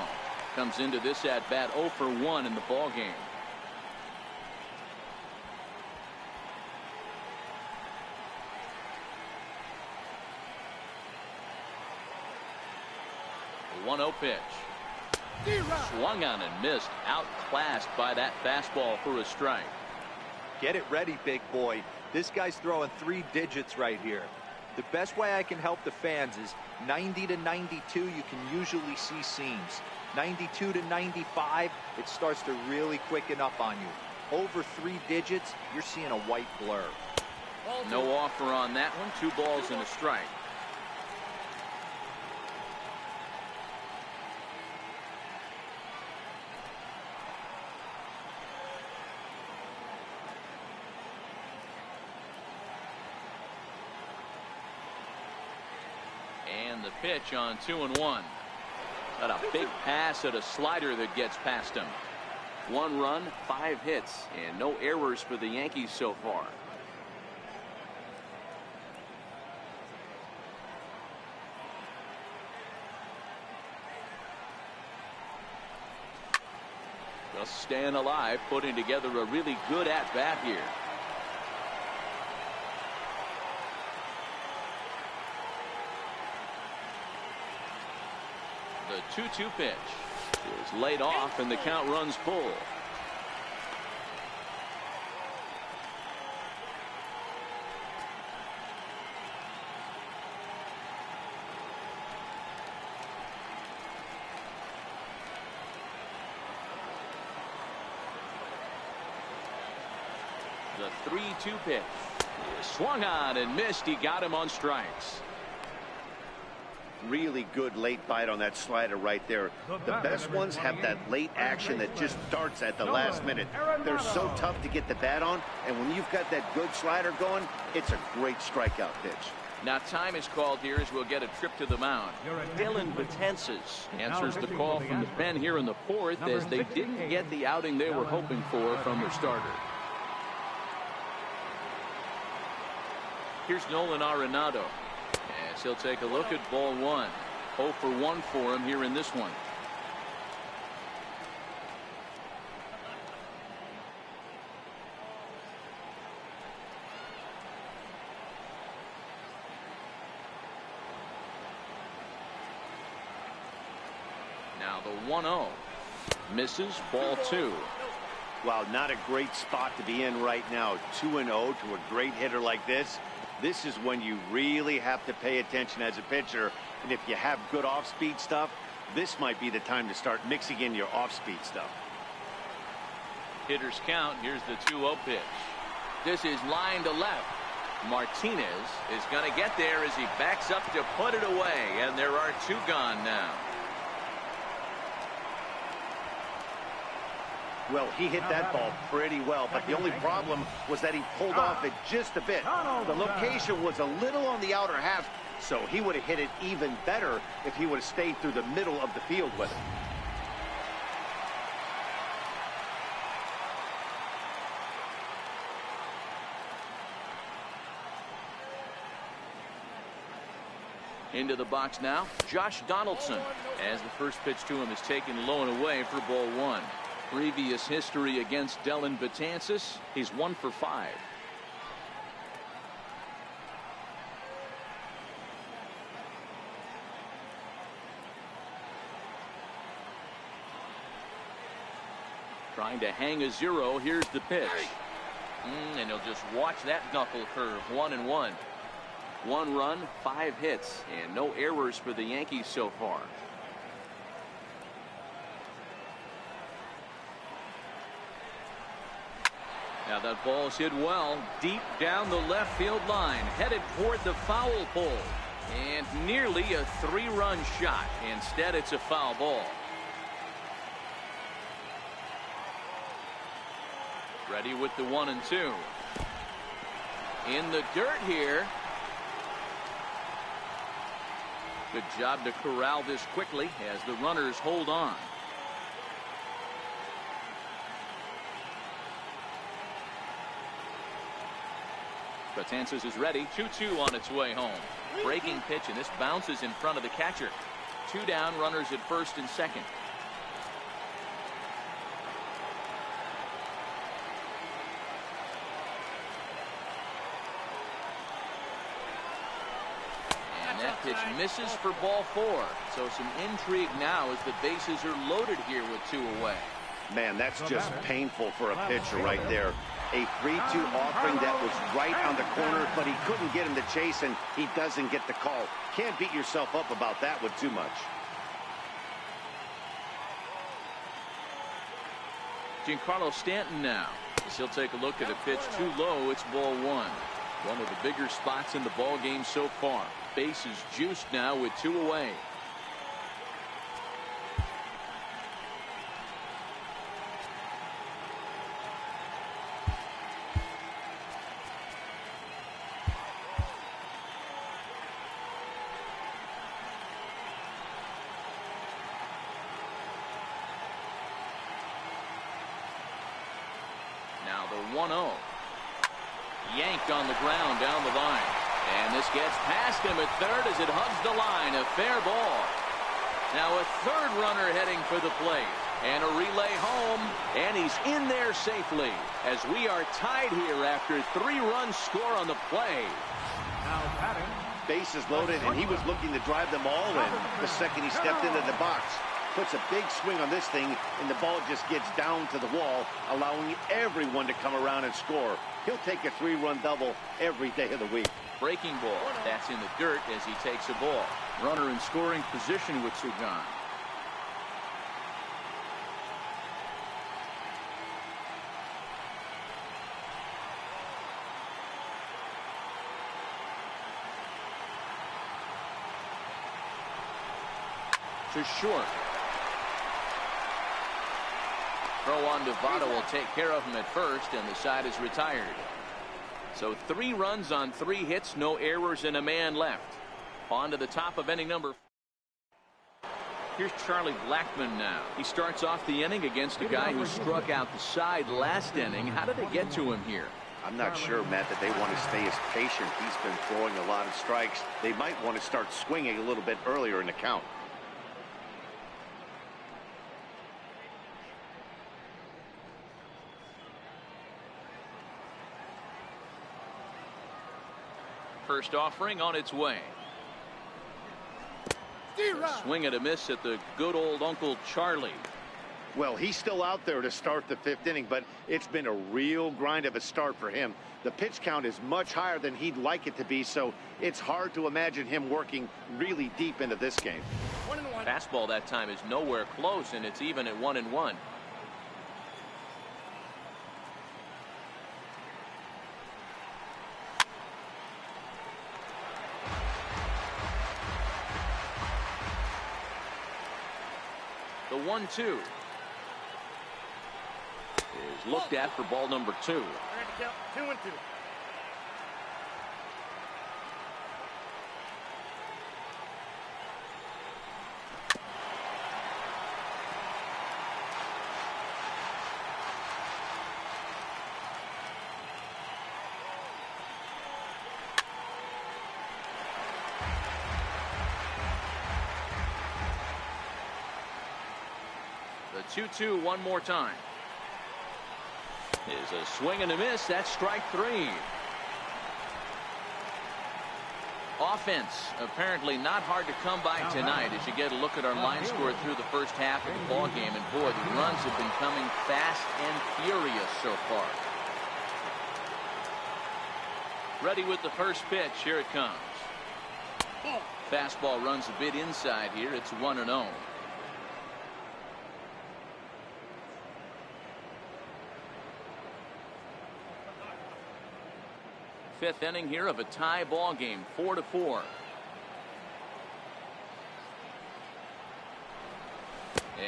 Comes into this at bat 0-for-1 in the ball game. The 1-0 pitch. Swung on and missed. Outclassed by that fastball for a strike. Get it ready, big boy. This guy's throwing 3 digits right here. The best way I can help the fans is 90 to 92. You can usually see seams. 92 to 95, it starts to really quicken up on you. Over 3 digits, you're seeing a white blur. No offer on that one. 2 balls and a strike. And the pitch on 2-1. Got a big pass at a slider that gets past him. 1 run, 5 hits, and no errors for the Yankees so far. Just staying alive, putting together a really good at-bat here. The 2-2 pitch is laid off and the count runs full. The 3-2 pitch is swung on and missed. He got him on strikes. Really good late bite on that slider right there. The best ones have that late action that just darts at the last minute. They're so tough to get the bat on, and when you've got that good slider going, it's a great strikeout pitch. Now time is called here as we'll get a trip to the mound. Dellin Betances answers the call from the pen here in the fourth as they didn't get the outing they were hoping for from their starter. Here's Nolan Arenado. As he'll take a look at ball 1. 0-for-1 for him here in this one. Now the 1-0 misses. Ball 2. Wow, not a great spot to be in right now. 2-0 to a great hitter like this. This is when you really have to pay attention as a pitcher. And if you have good off-speed stuff, this might be the time to start mixing in your off-speed stuff. Hitters count. Here's the 2-0 pitch. This is line to left. Martinez is going to get there as he backs up to put it away. And there are 2 gone now. Well, he hit that ball pretty well, but the only problem was that he pulled off it just a bit. The location was a little on the outer half, so he would have hit it even better if he would have stayed through the middle of the field with it. Into the box now, Josh Donaldson, as the first pitch to him is taken low and away for ball 1. Previous history against Dellin Betances, he's 1 for 5. Trying to hang a zero. Here's the pitch. And he'll just watch that knuckle curve. 1-1. 1 run, 5 hits, and no errors for the Yankees so far. Now that ball's hit well, deep down the left field line, headed toward the foul pole. And nearly a 3-run shot. Instead, it's a foul ball. Ready with the 1-2. In the dirt here. Good job to corral this quickly as the runners hold on. Betances is ready. 2-2 on its way home. Breaking pitch, and this bounces in front of the catcher. 2 down, runners at first and second. And that pitch misses for ball 4. So some intrigue now as the bases are loaded here with 2 away. Man, that's just painful for a pitcher right there. A 3-2 offering that was right on the corner, but he couldn't get him to chase, and he doesn't get the call. Can't beat yourself up about that with too much. Giancarlo Stanton now. As he'll take a look at a pitch too low. It's ball 1. One of the bigger spots in the ball game so far. Bases juiced now with 2 away. Now the 1-0. Yanked on the ground down the line. And this gets past him at third as it hugs the line. A fair ball. Now a third runner heading for the plate. And a relay home. And he's in there safely as we are tied here after 3 runs score on the play. Now batting. Bases loaded, and he was looking to drive them all in the second he stepped into the box. Puts a big swing on this thing, and the ball just gets down to the wall, allowing everyone to come around and score. He'll take a 3-run double every day of the week. Breaking ball. That's in the dirt as he takes a ball. Runner in scoring position with 2 gone. To short. Throw on to Votto will take care of him at first, and the side is retired. So 3 runs on 3 hits, no errors, and a man left. On to the top of inning number. Here's Charlie Blackmon now. He starts off the inning against a guy who struck out the side last inning. How did they get to him here? I'm not sure, Matt, that they want to stay as patient. He's been throwing a lot of strikes. They might want to start swinging a little bit earlier in the count. First offering on its way. A swing and a miss at the good old Uncle Charlie. Well, he's still out there to start the 5th inning, but it's been a real grind of a start for him. The pitch count is much higher than he'd like it to be, so it's hard to imagine him working really deep into this game. Fastball that time is nowhere close, and it's even at 1-1. The 1-2 is looked at for ball number 2. 2-2. The 2-2 one more time. Is a swing and a miss. That's strike 3. Offense apparently not hard to come by tonight as you get a look at our line score through the first half of the ball game. And boy, the runs have been coming fast and furious so far. Ready with the first pitch. Here it comes. Fastball runs a bit inside here. It's 1-0. Fifth inning here of a tie ball game, 4-4.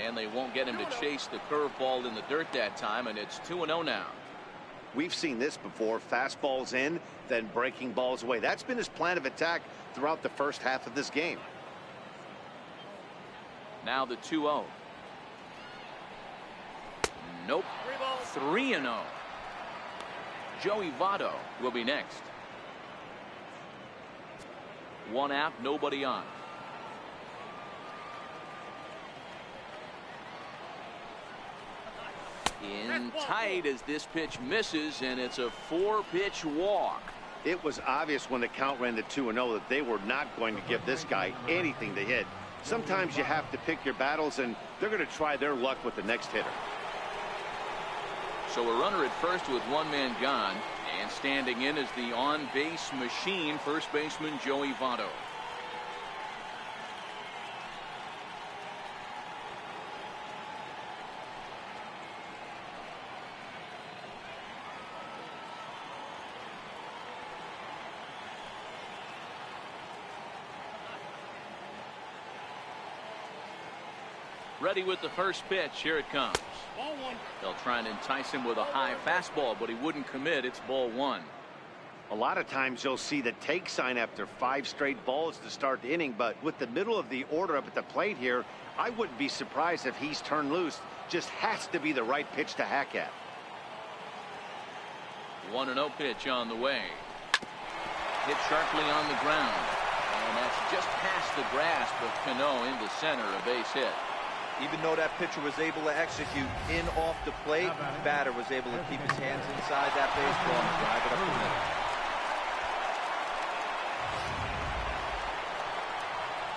And they won't get him to chase the curveball in the dirt that time, and it's 2-0 now. We've seen this before. Fastballs in, then breaking balls away. That's been his plan of attack throughout the first half of this game. Now the 2-0. Nope. 3-0. Joey Votto will be next. One out, nobody on. In tight as this pitch misses, and it's a 4-pitch walk. It was obvious when the count ran to 2-0 that they were not going to give this guy anything to hit. Sometimes you have to pick your battles, and they're going to try their luck with the next hitter. So a runner at first with one man gone, and standing in is the on-base machine, first baseman Joey Votto. Ready with the first pitch. Here it comes. They'll try and entice him with a high fastball, but he wouldn't commit. It's ball one. A lot of times you'll see the take sign after 5 straight balls to start the inning, but with the middle of the order up at the plate here, I wouldn't be surprised if he's turned loose. Just has to be the right pitch to hack at. 1-0 pitch on the way. Hit sharply on the ground, and that's just past the grasp of Cano into center, a base hit. Even though that pitcher was able to execute in off the plate, the batter was able to keep his hands inside that baseball and drive it up the middle.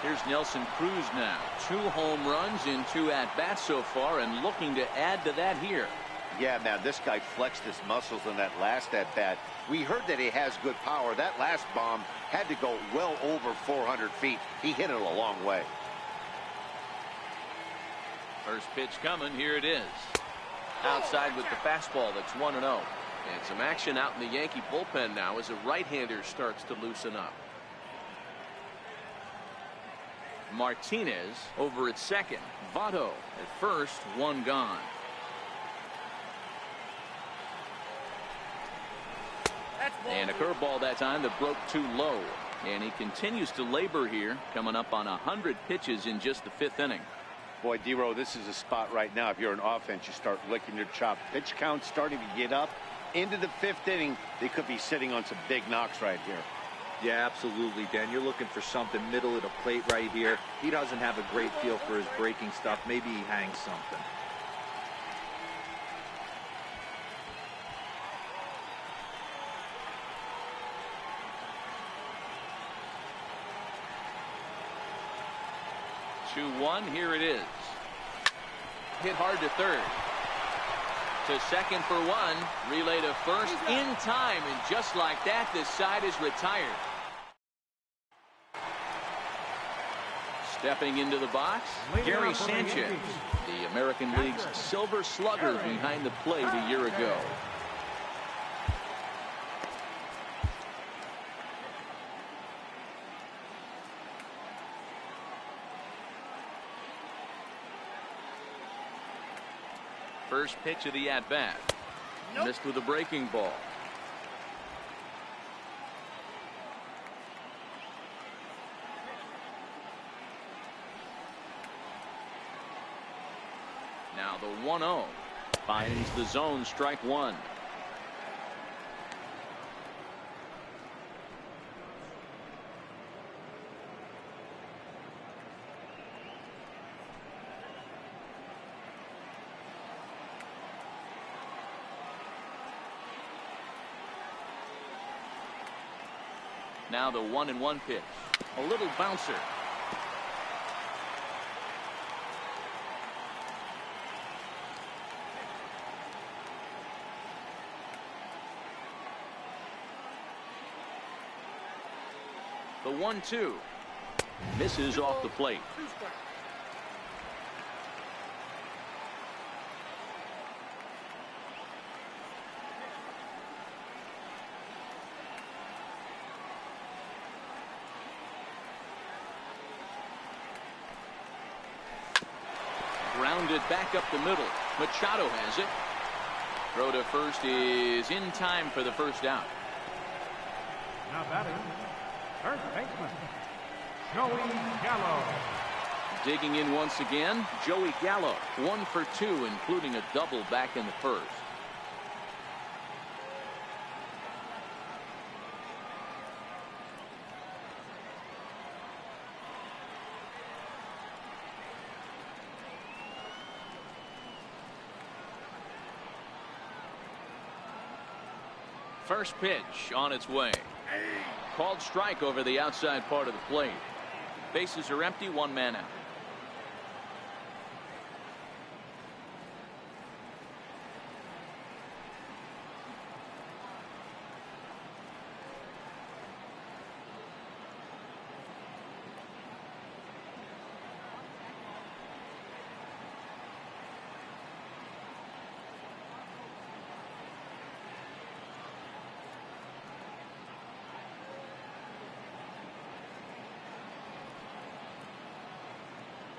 Here's Nelson Cruz now. 2 home runs in 2 at-bats so far, and looking to add to that here. Yeah, man, this guy flexed his muscles in that last at-bat. We heard that he has good power. That last bomb had to go well over 400 feet. He hit it a long way. First pitch coming. Here it is. Outside with the fastball. That's 1-0. And some action out in the Yankee bullpen now as a right-hander starts to loosen up. Martinez over at second. Votto at first. 1 gone. And a curveball that time that broke too low. And he continues to labor here, coming up on 100 pitches in just the 5th inning. Boy, D-Row, this is a spot right now. If you're an offense, you start licking your chop. Pitch count starting to get up into the 5th inning. They could be sitting on some big knocks right here. Yeah, absolutely, Dan. You're looking for something middle of the plate right here. He doesn't have a great feel for his breaking stuff. Maybe he hangs something. Here it is. Hit hard to third. To second for 1. Relay to first in time, and just like that, this side is retired. Stepping into the box, Gary Sanchez, the American League's Silver Slugger behind the plate a year ago. First pitch of the at-bat. Missed with a breaking ball. Now the 1-0 finds the zone, strike 1. Now the 1-1 pitch. A little bouncer. The 1-2. Misses off the plate. Grounded back up the middle. Machado has it. Throw to first is in time for the first out. Now batting, first baseman, Joey Gallo. Digging in once again, Joey Gallo. 1 for 2, including a double back in the first. First pitch on its way. Called strike over the outside part of the plate. Bases are empty, 1 man out.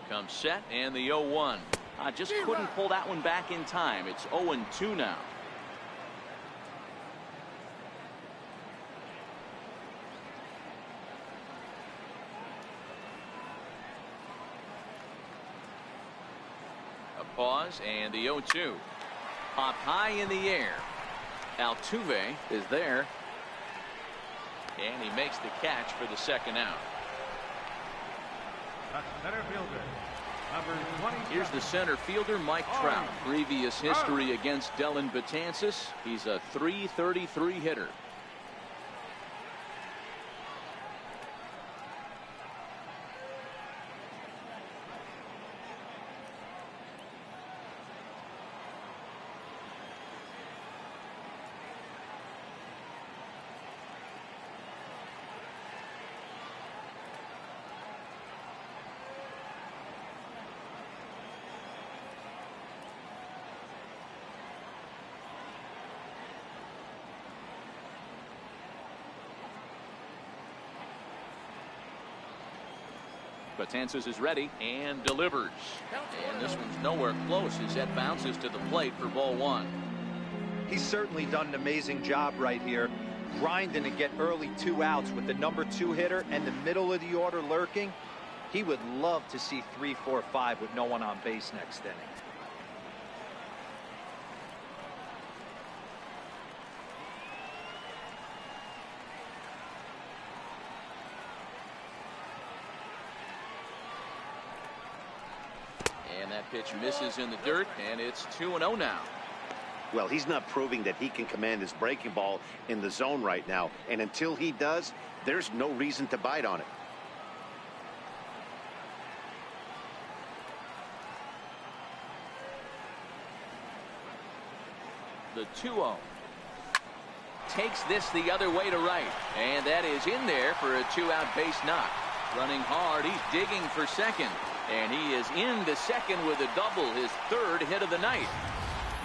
Comes set and the 0-1. Just couldn't pull that one back in time. It's 0-2 now. A pause and the 0-2. Popped high in the air. Altuve is there. And he makes the catch for the second out. Center fielder, number 27. Here's the center fielder, Mike Trout. Previous history against Dellin Betances. He's a .333 hitter. Betances is ready and delivers. And this one's nowhere close as that bounces to the plate for ball 1. He's certainly done an amazing job right here, grinding to get early 2 outs with the number 2 hitter and the middle of the order lurking. He would love to see 3, 4, 5 with no one on base next inning. And that pitch misses in the dirt, and it's 2-0 now. Well, he's not proving that he can command his breaking ball in the zone right now. And until he does, there's no reason to bite on it. The 2-0. Takes this the other way to right. And that is in there for a 2-out base knock. Running hard, he's digging for second. And he is in the second with a double, his 3rd hit of the night.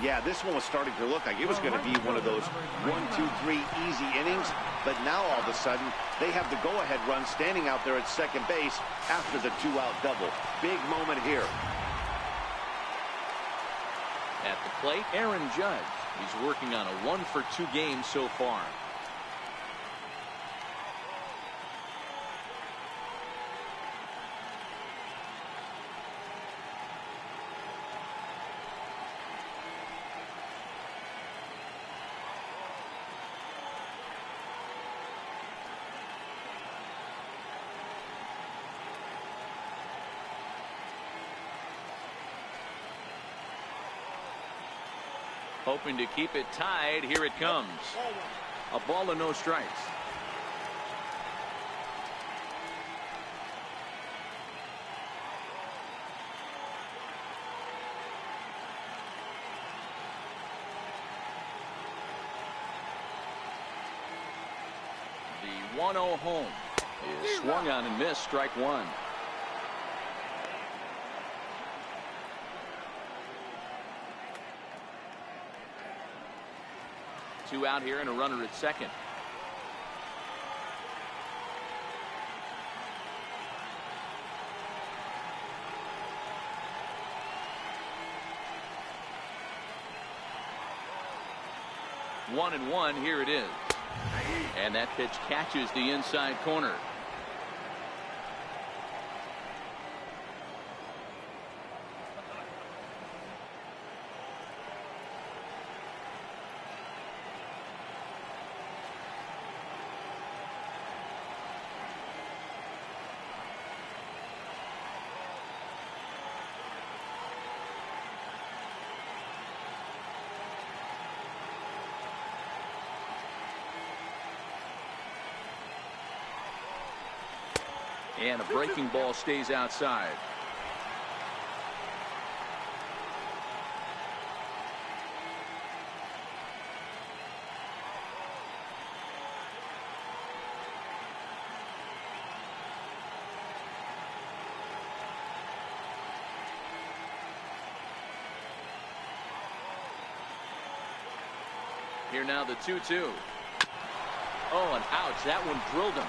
Yeah, this one was starting to look like it was going to be one of those 1, 2, 3 easy innings. But now all of a sudden, they have the go-ahead run standing out there at second base after the 2-out double. Big moment here. At the plate, Aaron Judge. He's working on a 1 for 2 game so far. Hoping to keep it tied. Here it comes. A ball and no strikes. 1-0 home. Is swung on and missed. Strike one. Two out here and a runner at second. One and one. Here it is. And that pitch catches the inside corner. And a breaking ball stays outside. Here now the 2-2. Oh, and ouch. That one drilled him.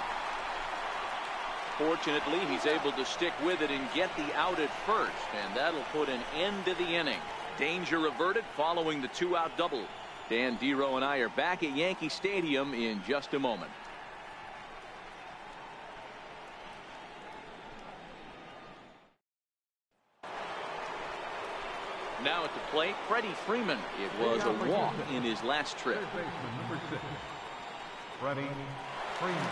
Fortunately, he's able to stick with it and get the out at first, and that'll put an end to the inning. Danger averted following the 2-out double. Dan Dero and I are back at Yankee Stadium in just a moment. Now at the plate, Freddie Freeman. It was a walk in his last trip. Third baseman, number 6, Freddie Freeman.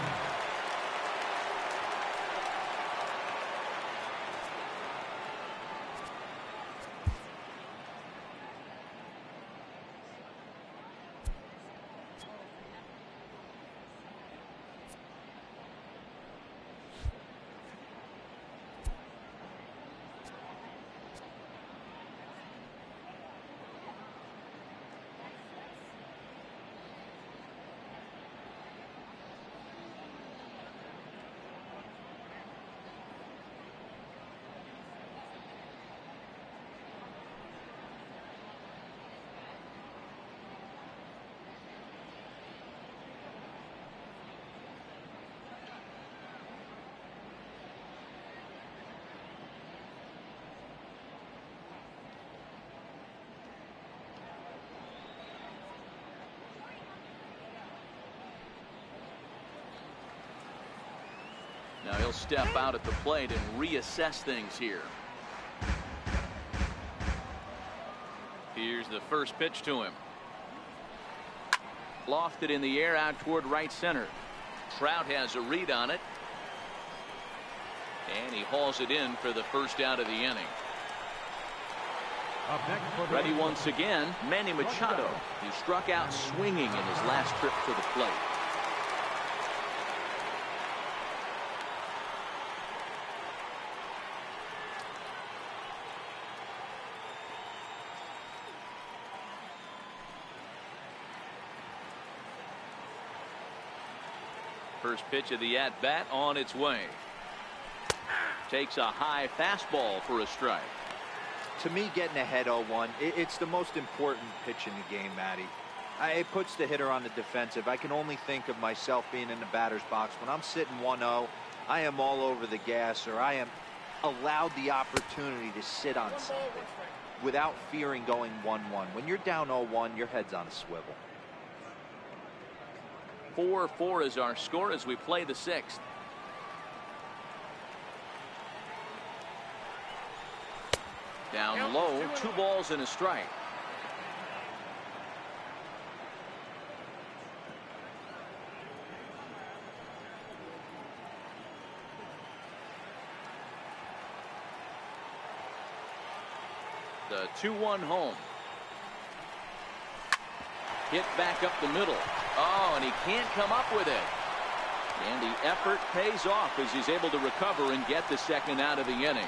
Now he'll step out at the plate and reassess things here. Here's the first pitch to him. Lofted in the air out toward right center. Trout has a read on it. And he hauls it in for the first out of the inning. Up next for the Ready once again, Manny Machado. He struck out swinging in his last trip to the plate. First pitch of the at-bat on its way. Takes a high fastball for a strike. To me, getting ahead 0-1, it's the most important pitch in the game, Matty. It puts the hitter on the defensive. I can only think of myself being in the batter's box. When I'm sitting 1-0, I am all over the gas, or I am allowed the opportunity to sit on something without fearing going 1-1. When you're down 0-1, your head's on a swivel. 4-4 is our score as we play the sixth. Down low, 2 balls and a strike. The 2-1 home. Hit back up the middle. Oh, and he can't come up with it. And the effort pays off as he's able to recover and get the second out of the inning.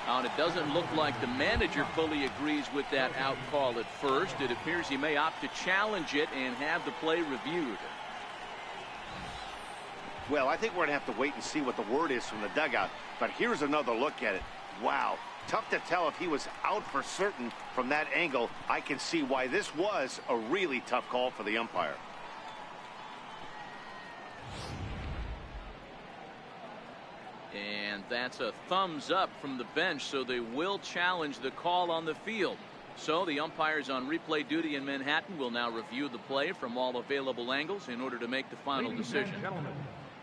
And it doesn't look like the manager fully agrees with that out call at first. It appears he may opt to challenge it and have the play reviewed. Well, I think we're going to have to wait and see what the word is from the dugout. But here's another look at it. Wow. Tough to tell if he was out for certain from that angle. I can see why this was a really tough call for the umpire. And that's a thumbs up from the bench, so they will challenge the call on the field. So the umpires on replay duty in Manhattan will now review the play from all available angles in order to make the final decision. Gentlemen,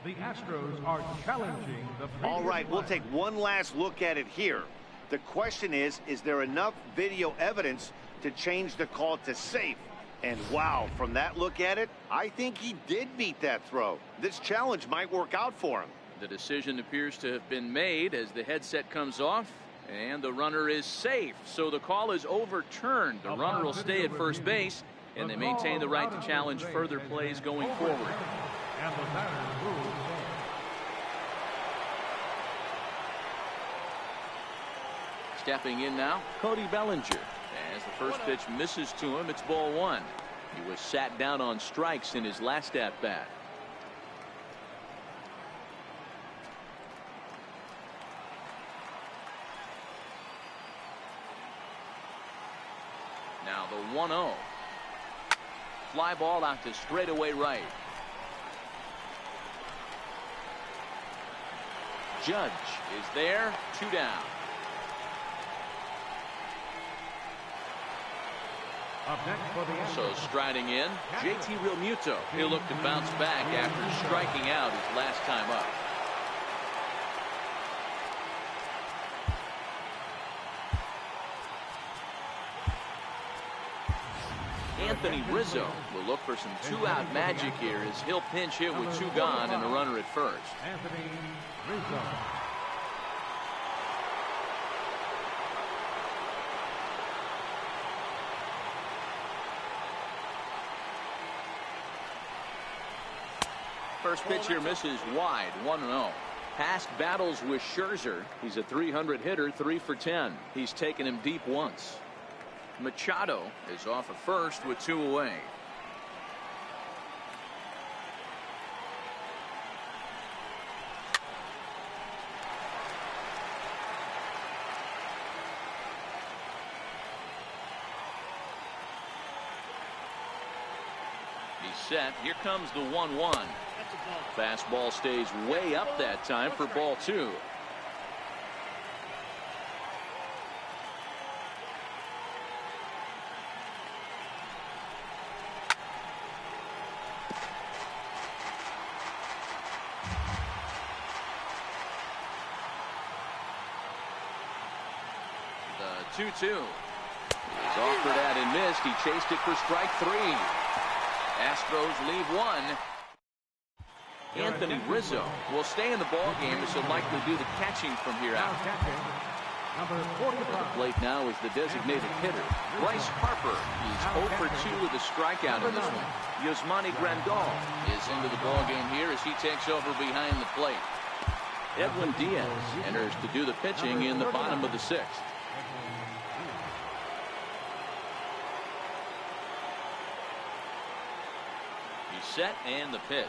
the Astros are challenging the All right, we'll take one last look at it here. The question is there enough video evidence to change the call to safe? And wow, from that look at it, I think he did beat that throw. This challenge might work out for him. The decision appears to have been made as the headset comes off, and the runner is safe. So the call is overturned. The runner will stay at first base, and they maintain the right to challenge further plays going forward. And the batter moves on. Stepping in now, Cody Bellinger. As the first pitch misses to him, it's ball one. He was sat down on strikes in his last at-bat. Now the 1-0. Fly ball out to straightaway right. Judge is there, 2 down. Up next for the So striding in, JT Realmuto. He'll look to bounce back after striking out his last time up. Anthony Rizzo will look for some two-out magic here as he'll pinch hit with 2 gone and a runner at first. Anthony Rizzo. First pitch here misses wide, 1-0. Past battles with Scherzer. He's a 300 hitter, 3 for 10. He's taken him deep once. Machado is off at first with 2 away. He's set. Here comes the 1-1. Fastball stays way up that time for ball 2. The 2-2. He's offered at and missed. He chased it for strike 3. Astros leave 1. Anthony Rizzo will stay in the ball game as he'll likely do the catching from here out. Number At the plate now is the designated hitter, Bryce Harper. He's 0 for 2 with a strikeout in this one. Yasmani Grandal is into the ball game here as he takes over behind the plate. Edwin Diaz enters to do the pitching in the bottom of the 6th. He's set and the pitch.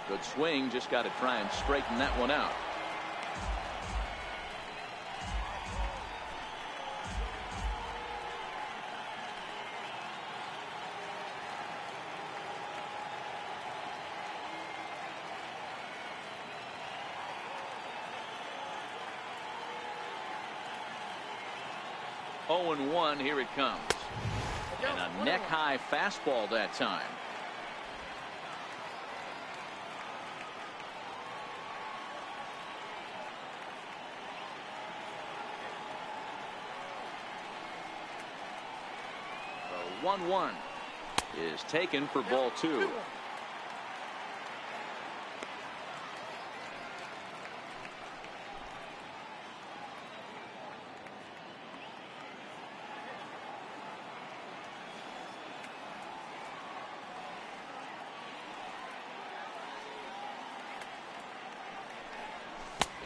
Good swing, just got to try and straighten that one out. Oh, 0-1, here it comes. And a neck-high fastball that time. The 1-1 is taken for ball 2.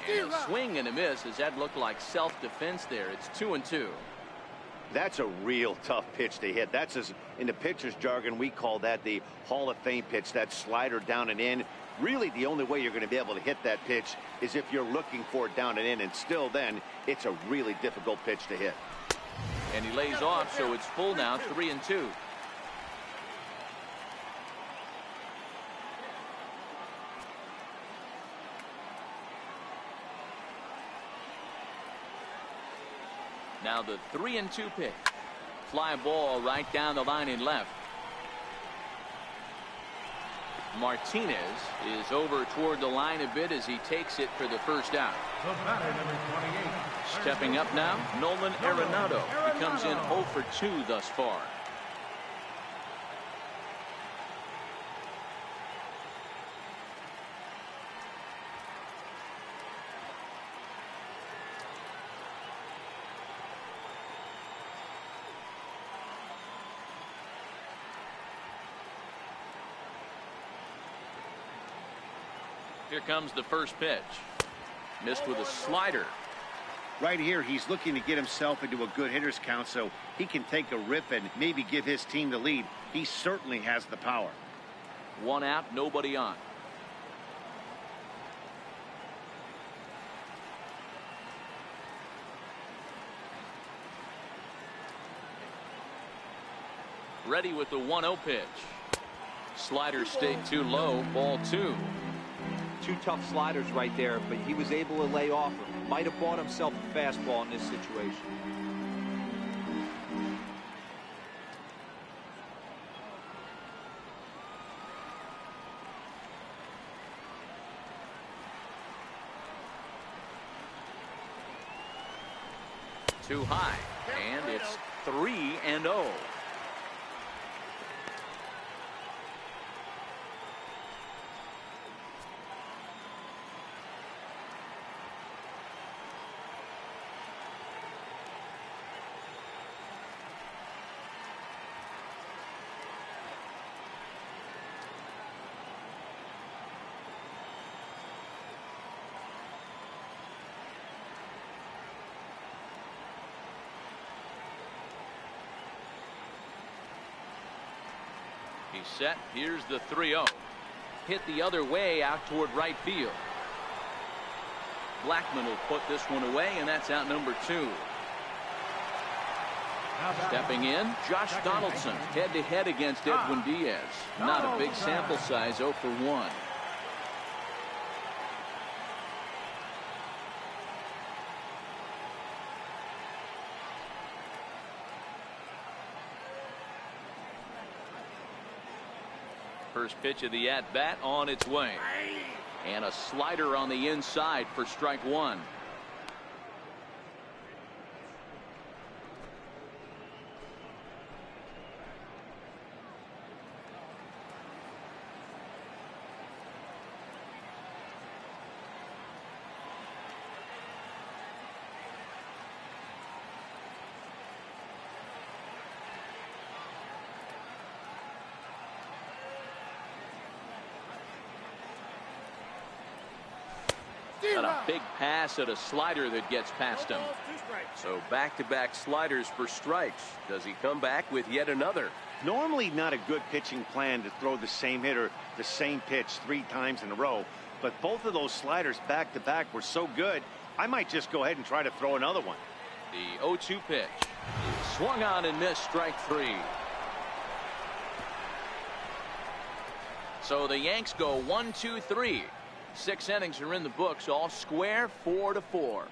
And a swing and a miss as that looked like self-defense there. It's 2-2. That's a real tough pitch to hit. That's, as in the pitcher's jargon, we call that the Hall of Fame pitch. That slider down and in. Really, the only way you're going to be able to hit that pitch is if you're looking for it down and in, and still then, it's a really difficult pitch to hit. And he lays off, so it's full now, 3-2. Now the 3-2 pitch. Fly ball right down the line in left. Martinez is over toward the line a bit as he takes it for the first out. The batter, number 28. Stepping up now, Nolan Arenado. He comes in 0 for 2 thus far. Here comes the first pitch. Missed with a slider. Right here, he's looking to get himself into a good hitter's count so he can take a rip and maybe give his team the lead. He certainly has the power. 1 out, nobody on. Ready with the 1-0 pitch. Slider stayed too low, ball 2. 2 tough sliders right there, but he was able to lay off him. Might have bought himself a fastball in this situation. Too high, and it's 3-0. He's set. Here's the 3-0. Hit the other way out toward right field. Blackman will put this one away, and that's out number 2. Stepping in, Josh Donaldson head-to-head against Edwin Diaz. Not a big sample size, 0 for 1. First pitch of the at-bat on its way. And a slider on the inside for strike 1. And a big pass at a slider that gets past him. So back-to-back sliders for strikes. Does he come back with yet another? Normally not a good pitching plan to throw the same hitter the same pitch 3 times in a row, but both of those sliders back-to-back were so good, I might just go ahead and try to throw another one. The 0-2 pitch. Swung on and missed, strike 3. So the Yanks go 1, 2, 3. 6 innings are in the books, all square, 4-4.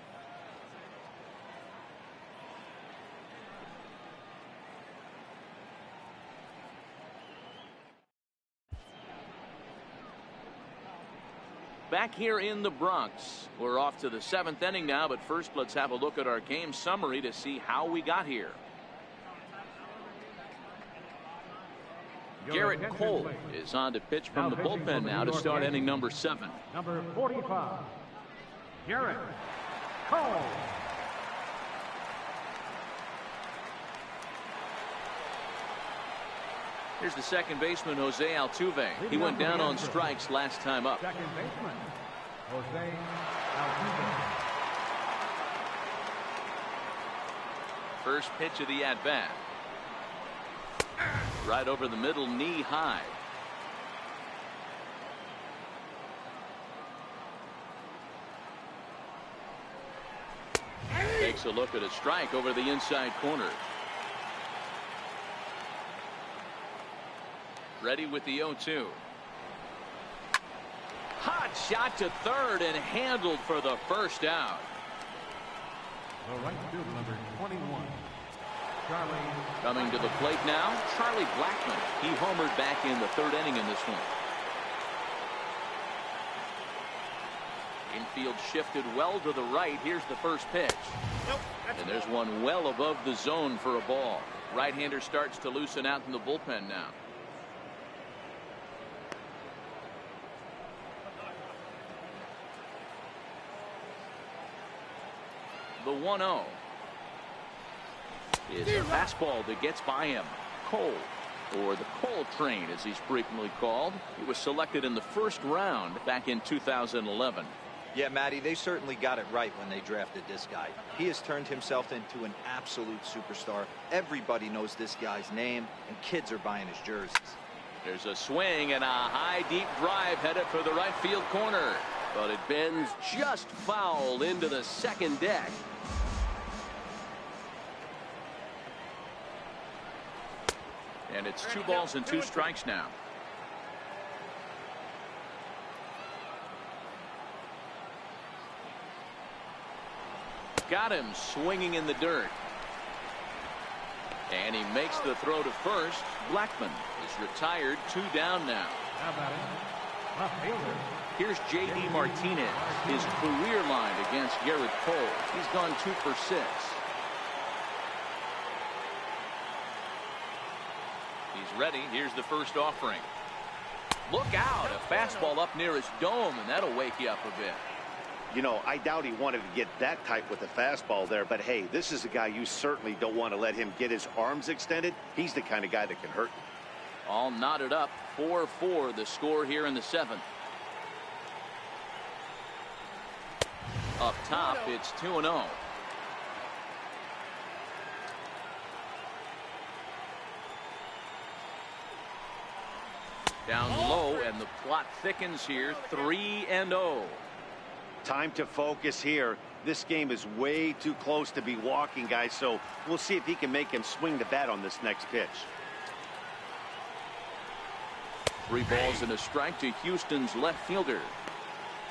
Back here in the Bronx, we're off to the 7th inning now, but first let's have a look at our game summary to see how we got here. Garrett Cole is on to pitch from the bullpen now to start inning number 7. Number 45, Garrett Cole. Here's the second baseman, Jose Altuve. He went down on strikes last time up. Second baseman, Jose Altuve. First pitch of the at-bat. Right over the middle, knee high. Takes a look at a strike over the inside corner. Ready with the 0-2. Hot shot to third and handled for the first out. The right fielder, number 21, Charlie. Coming to the plate now, Charlie Blackmon. He homered back in the third inning in this one. Infield shifted well to the right. Here's the first pitch. And there's one well above the zone for a ball. Right-hander starts to loosen out in the bullpen now. The 1-0 is a fastball that gets by him. Cole, or the Cole train as he's frequently called. He was selected in the first round back in 2011. Yeah, Matty, they certainly got it right when they drafted this guy. He has turned himself into an absolute superstar. Everybody knows this guy's name, and kids are buying his jerseys. There's a swing and a high deep drive headed for the right field corner. But it bends just foul into the second deck. And it's 2 balls and 2 strikes now. Got him swinging in the dirt. And he makes the throw to first. Blackmon is retired, 2 down now. How about it? Left fielder. Here's J.D. Martinez, his career line against Garrett Cole. He's gone 2 for 6. He's ready. Here's the first offering. Look out, a fastball up near his dome, and that'll wake you up a bit. You know, I doubt he wanted to get that type with a fastball there, but hey, this is a guy you certainly don't want to let him get his arms extended. He's the kind of guy that can hurt you. All knotted up, 4-4 the score here in the 7th. Up top, it's 2-0. Down low, and the plot thickens here, 3-0. Time to focus here. This game is way too close to be walking, guys, so we'll see if he can make him swing the bat on this next pitch. 3 balls and a strike to Houston's left fielder.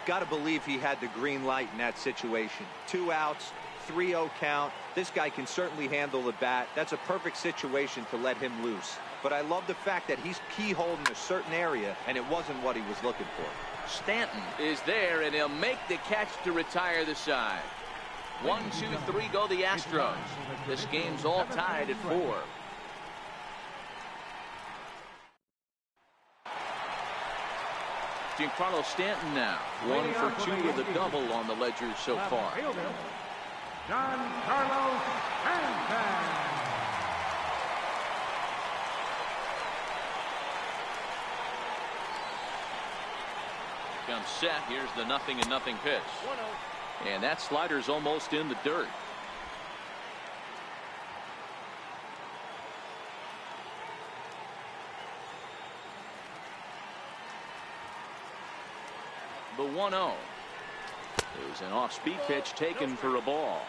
Got to believe he had the green light in that situation. 2 outs, 3-0 count. This guy can certainly handle the bat. That's a perfect situation to let him loose. But I love the fact that he's keyholed in a certain area, and it wasn't what he was looking for. Stanton is there, and he'll make the catch to retire the side. 1, 2, 3 go the Astros. This game's all tied at 4. Giancarlo Stanton now, 1 for 2 with a double on the ledger so far. Giancarlo Stanton. Comes set. Here's the 0-0 pitch. And that slider's almost in the dirt. The 1-0 is an off-speed pitch taken for a ball.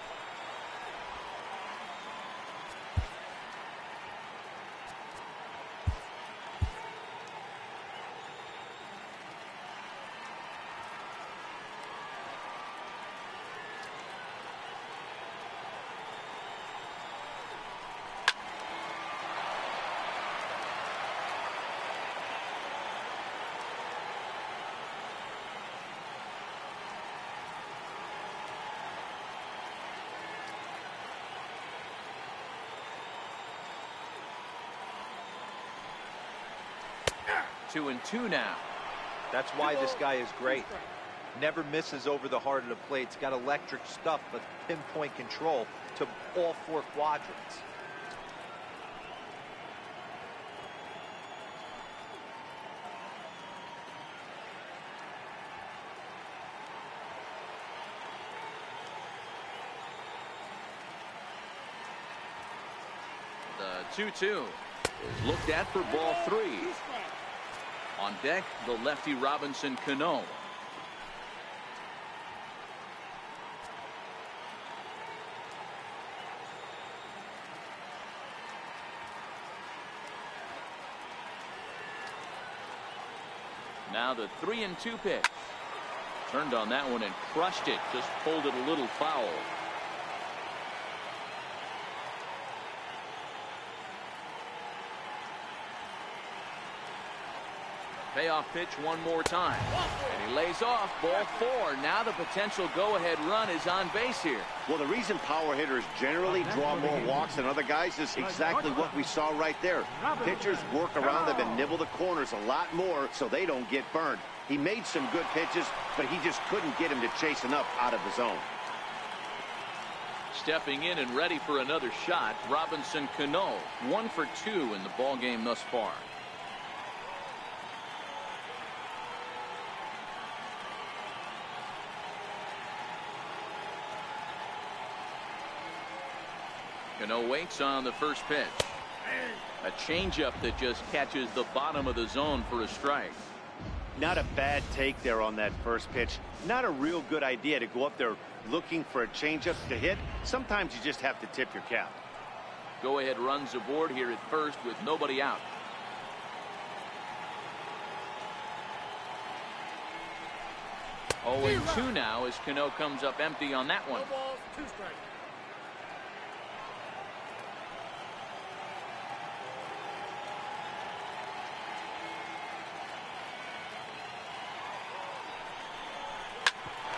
Two and two now. That's why this guy is great. Never misses over the heart of the plate. He's got electric stuff, but pinpoint control to all 4 quadrants. The 2-2 is looked at for ball 3. On deck, the lefty Robinson Cano. Now the 3-2 pitch. Turned on that one and crushed it. Just pulled it a little foul. Payoff pitch one more time. And he lays off. Ball 4. Now the potential go-ahead run is on base here. Well, the reason power hitters generally draw more walks than other guys is exactly what we saw right there. Pitchers work around them and nibble the corners a lot more so they don't get burned. He made some good pitches, but he just couldn't get him to chase enough out of the zone. Stepping in and ready for another shot, Robinson Cano. 1 for 2 in the ball game thus far. Cano waits on the first pitch. A changeup that just catches the bottom of the zone for a strike. Not a bad take there on that first pitch. Not a real good idea to go up there looking for a changeup to hit. Sometimes you just have to tip your cap. Go ahead runs aboard here at first with nobody out. Oh, 0-2 now as Cano comes up empty on that one. 2 strikes.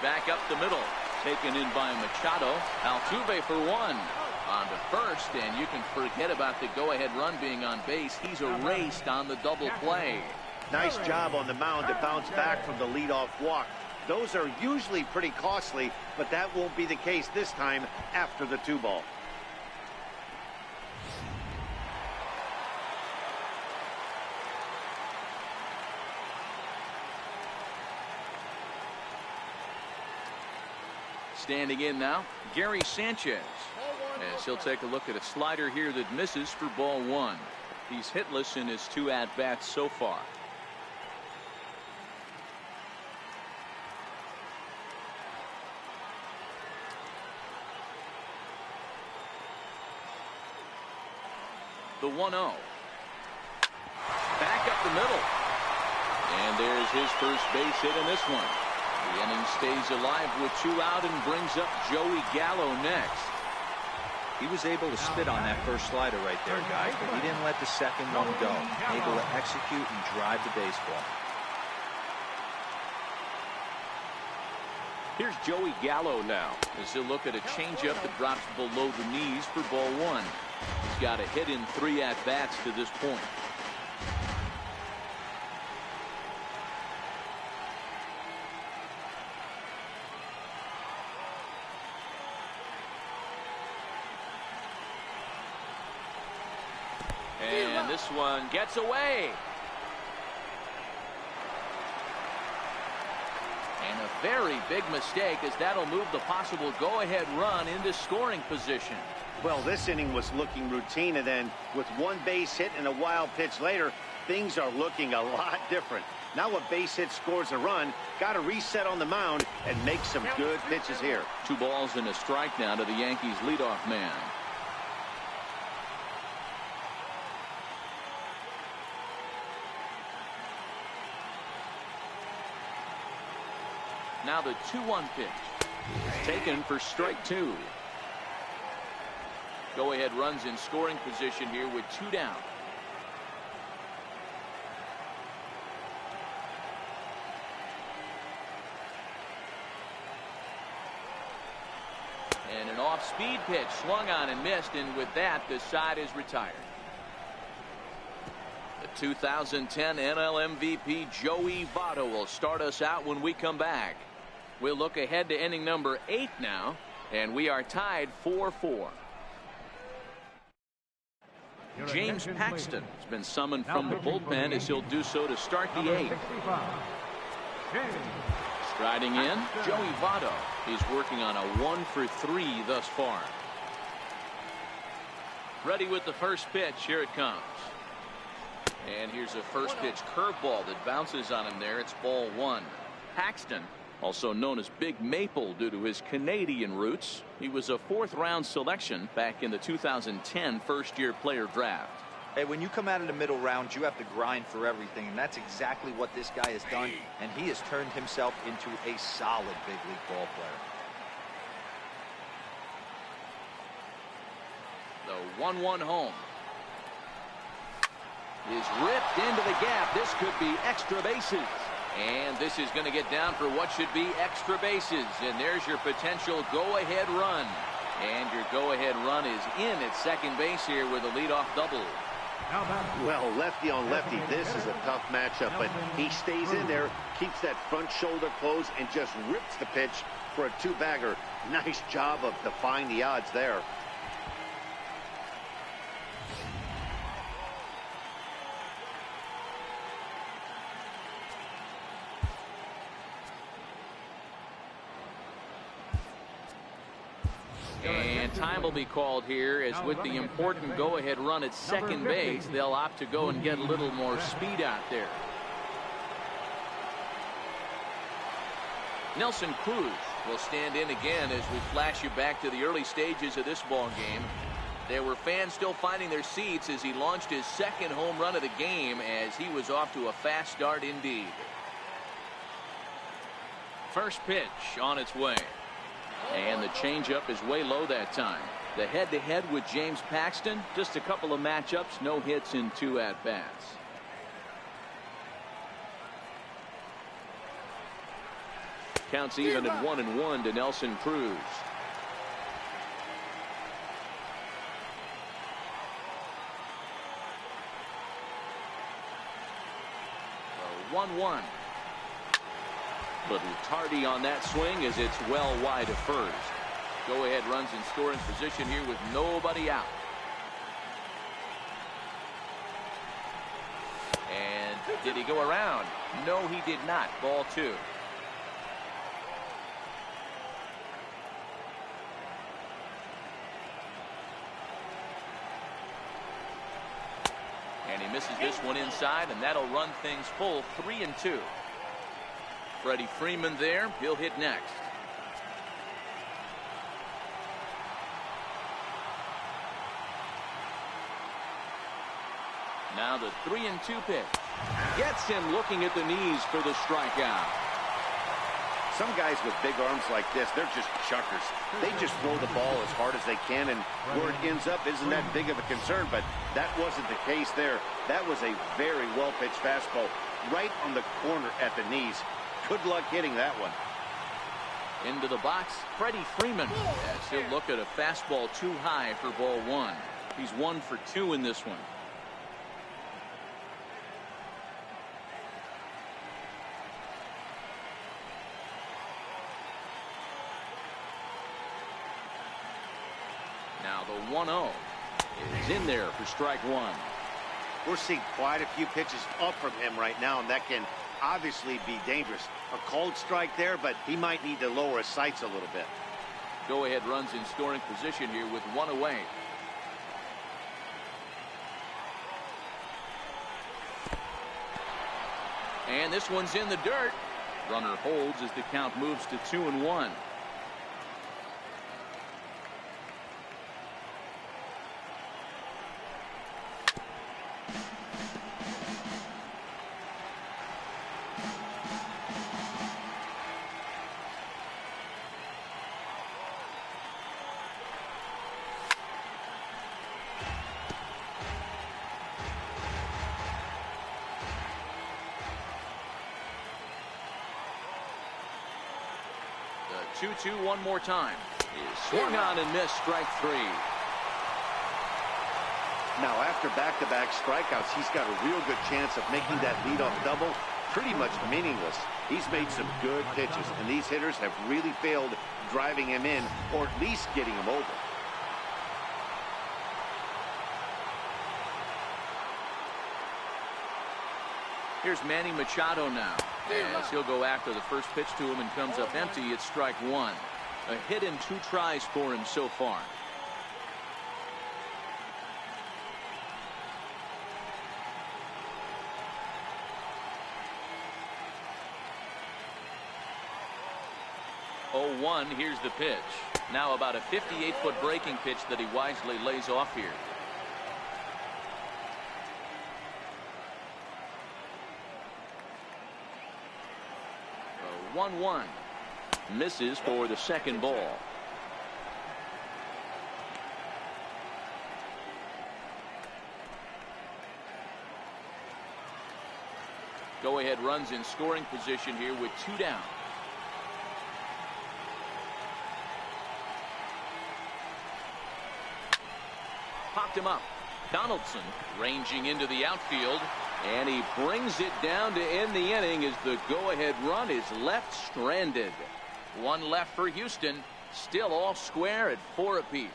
Back up the middle. Taken in by Machado. Altuve for 1. On to first, and you can forget about the go-ahead run being on base. He's erased on the double play. Nice job on the mound to bounce back from the leadoff walk. Those are usually pretty costly, but that won't be the case this time after the 2-ball. Standing in now, Gary Sanchez. As he'll take a look at a slider here that misses for ball 1. He's hitless in his 2 at-bats so far. The 1-0. Back up the middle. And there's his first base hit in this one. The inning stays alive with 2 out and brings up Joey Gallo next. He was able to spit on that first slider right there, guys, but he didn't let the second one go. Able to execute and drive the baseball. Here's Joey Gallo now as he'll look at a changeup that drops below the knees for ball 1. He's got a hit in 3 at-bats to this point. And this one gets away. And a very big mistake, as that'll move the possible go-ahead run into scoring position. Well, this inning was looking routine, and then with 1 base hit and a wild pitch later, things are looking a lot different. Now a base hit scores a run, got to reset on the mound and make some good pitches here. 2 balls and a strike now to the Yankees leadoff man. Now the 2-1 pitch. It's taken for strike 2. Go-ahead runs in scoring position here with 2 down. And an off-speed pitch swung on and missed, and with that, the side is retired. The 2010 NL MVP Joey Votto will start us out when we come back. We'll look ahead to inning number 8 now, and we are tied 4-4. James Paxton has been summoned from the bullpen as he'll do so to start the 8th. Striding in, Joey Votto. He's working on a 1 for 3 thus far. Ready with the first pitch. Here it comes. And here's a first pitch curveball that bounces on him there. It's ball 1. Paxton, also known as Big Maple due to his Canadian roots. He was a 4th round selection back in the 2010 first-year player draft. Hey, when you come out of the middle round, you have to grind for everything, and that's exactly what this guy has done, and he has turned himself into a solid big league ball player. The 1-1 home is ripped into the gap. This could be extra bases. And this is going to get down for what should be extra bases. And there's your potential go-ahead run. And your go-ahead run is in at second base here with a leadoff double. Well, lefty on lefty, this is a tough matchup, but he stays in there, keeps that front shoulder closed, and just rips the pitch for a two-bagger. Nice job of defying the odds there. And time will be called here, as with the important go-ahead run at second base, they'll opt to go and get a little more speed out there. Nelson Cruz will stand in again as we flash you back to the early stages of this ball game. There were fans still finding their seats as he launched his second home run of the game, as he was off to a fast start indeed. First pitch on its way. And the changeup is way low that time. The head-to-head with James Paxton, just a couple of matchups, no hits in 2 at-bats. Counts even at 1-1 to Nelson Cruz. The 1-1. Little tardy on that swing as it's well wide of first. Go ahead runs in scoring position here with nobody out. And did he go around? No, he did not. Ball 2. And he misses this one inside, and that'll run things full 3-2. Freddie Freeman there. He'll hit next. Now the 3-2 pitch. Gets him looking at the knees for the strikeout. Some guys with big arms like this, they're just chuckers. They just throw the ball as hard as they can, and where it ends up isn't that big of a concern, but that wasn't the case there. That was a very well-pitched fastball right on the corner at the knees. Good luck hitting that one. Into the box, Freddie Freeman, as he'll look at a fastball too high for ball 1. He's 1 for 2 in this one. Now the 1-0 is in there for strike 1. We're seeing quite a few pitches up from him right now, and that can obviously be dangerous. A called strike there, but he might need to lower his sights a little bit. Go ahead runs in scoring position here with 1 away. And this one's in the dirt. Runner holds as the count moves to 2-1. The 2-2 one more time. Is swung on and missed, strike 3. Now, after back-to-back strikeouts, he's got a real good chance of making that leadoff double pretty much meaningless. He's made some good pitches, and these hitters have really failed driving him in or at least getting him over. Here's Manny Machado now, as he'll go after the first pitch to him and comes up empty. It's strike 1. A hit in 2 tries for him so far. Oh, 1, here's the pitch. Now about a 58-foot breaking pitch that he wisely lays off here. 1-1. Misses for the second ball. Go-ahead runs in scoring position here with 2 down. Popped him up. Donaldson ranging into the outfield, and he brings it down to end the inning as the go-ahead run is left stranded. 1 left for Houston. Still all square at 4 apiece.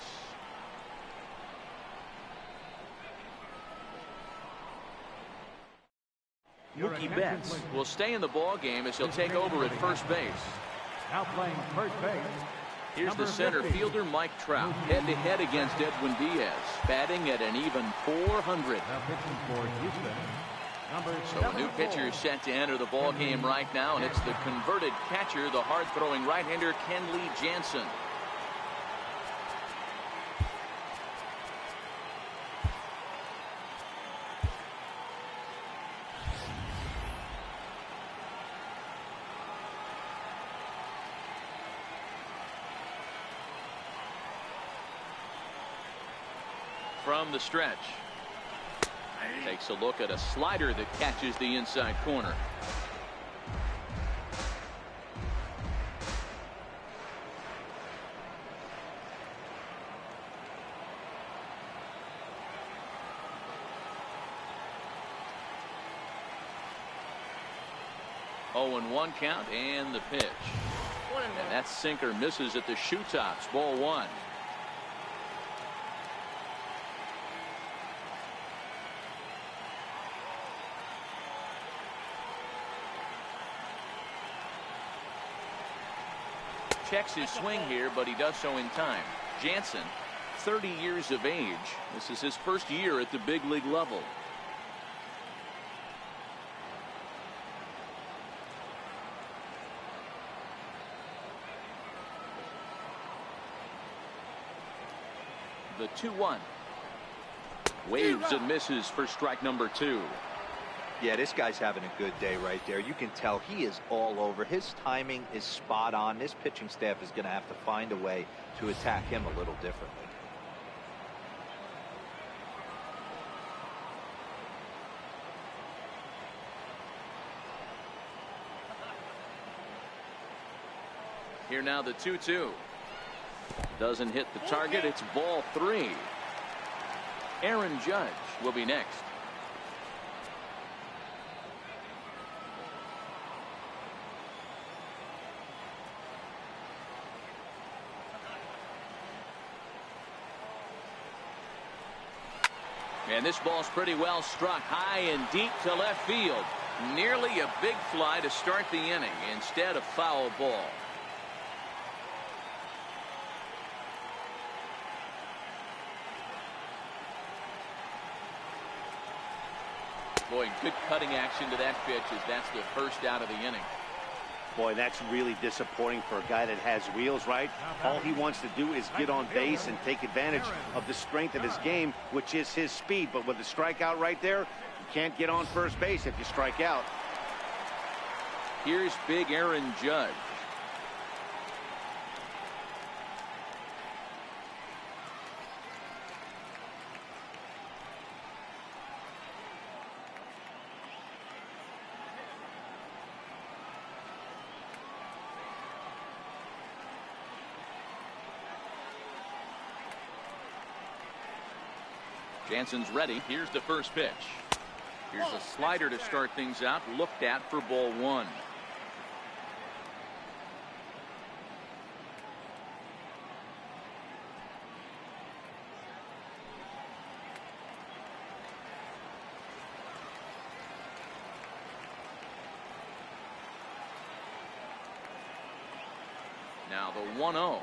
Mookie Betts will stay in the ball game as he'll take over at first base. Now playing first base. Here's the center fielder, Mike Trout, head-to-head against Edwin Diaz, batting at an even 400. Now pitching for Houston. So a new pitcher set to enter the ball game right now, and it's the converted catcher, the hard-throwing right-hander Kenley Jansen. From the stretch, takes a look at a slider that catches the inside corner. Oh, and 1 count, and the pitch. And that sinker misses at the shoe tops. Ball 1. Checks his swing here, but he does so in time. Jansen, 30 years of age. This is his first year at the big league level. The 2-1. Waves and misses for strike number 2. Yeah, this guy's having a good day right there. You can tell he is all over. His timing is spot on. This pitching staff is going to have to find a way to attack him a little differently. Here now the 2-2. Doesn't hit the target. It's ball 3. Aaron Judge will be next. And this ball's pretty well struck high and deep to left field. Nearly a big fly to start the inning. Instead, a foul ball. Boy, good cutting action to that pitch as that's the first out of the inning. Boy, that's really disappointing for a guy that has wheels, right? All he wants to do is get on base and take advantage of the strength of his game, which is his speed. But with the strikeout right there, you can't get on first base if you strike out. Here's big Aaron Judge. Jansen's ready. Here's the first pitch. Here's a slider to start things out. Looked at for ball 1. Now the 1-0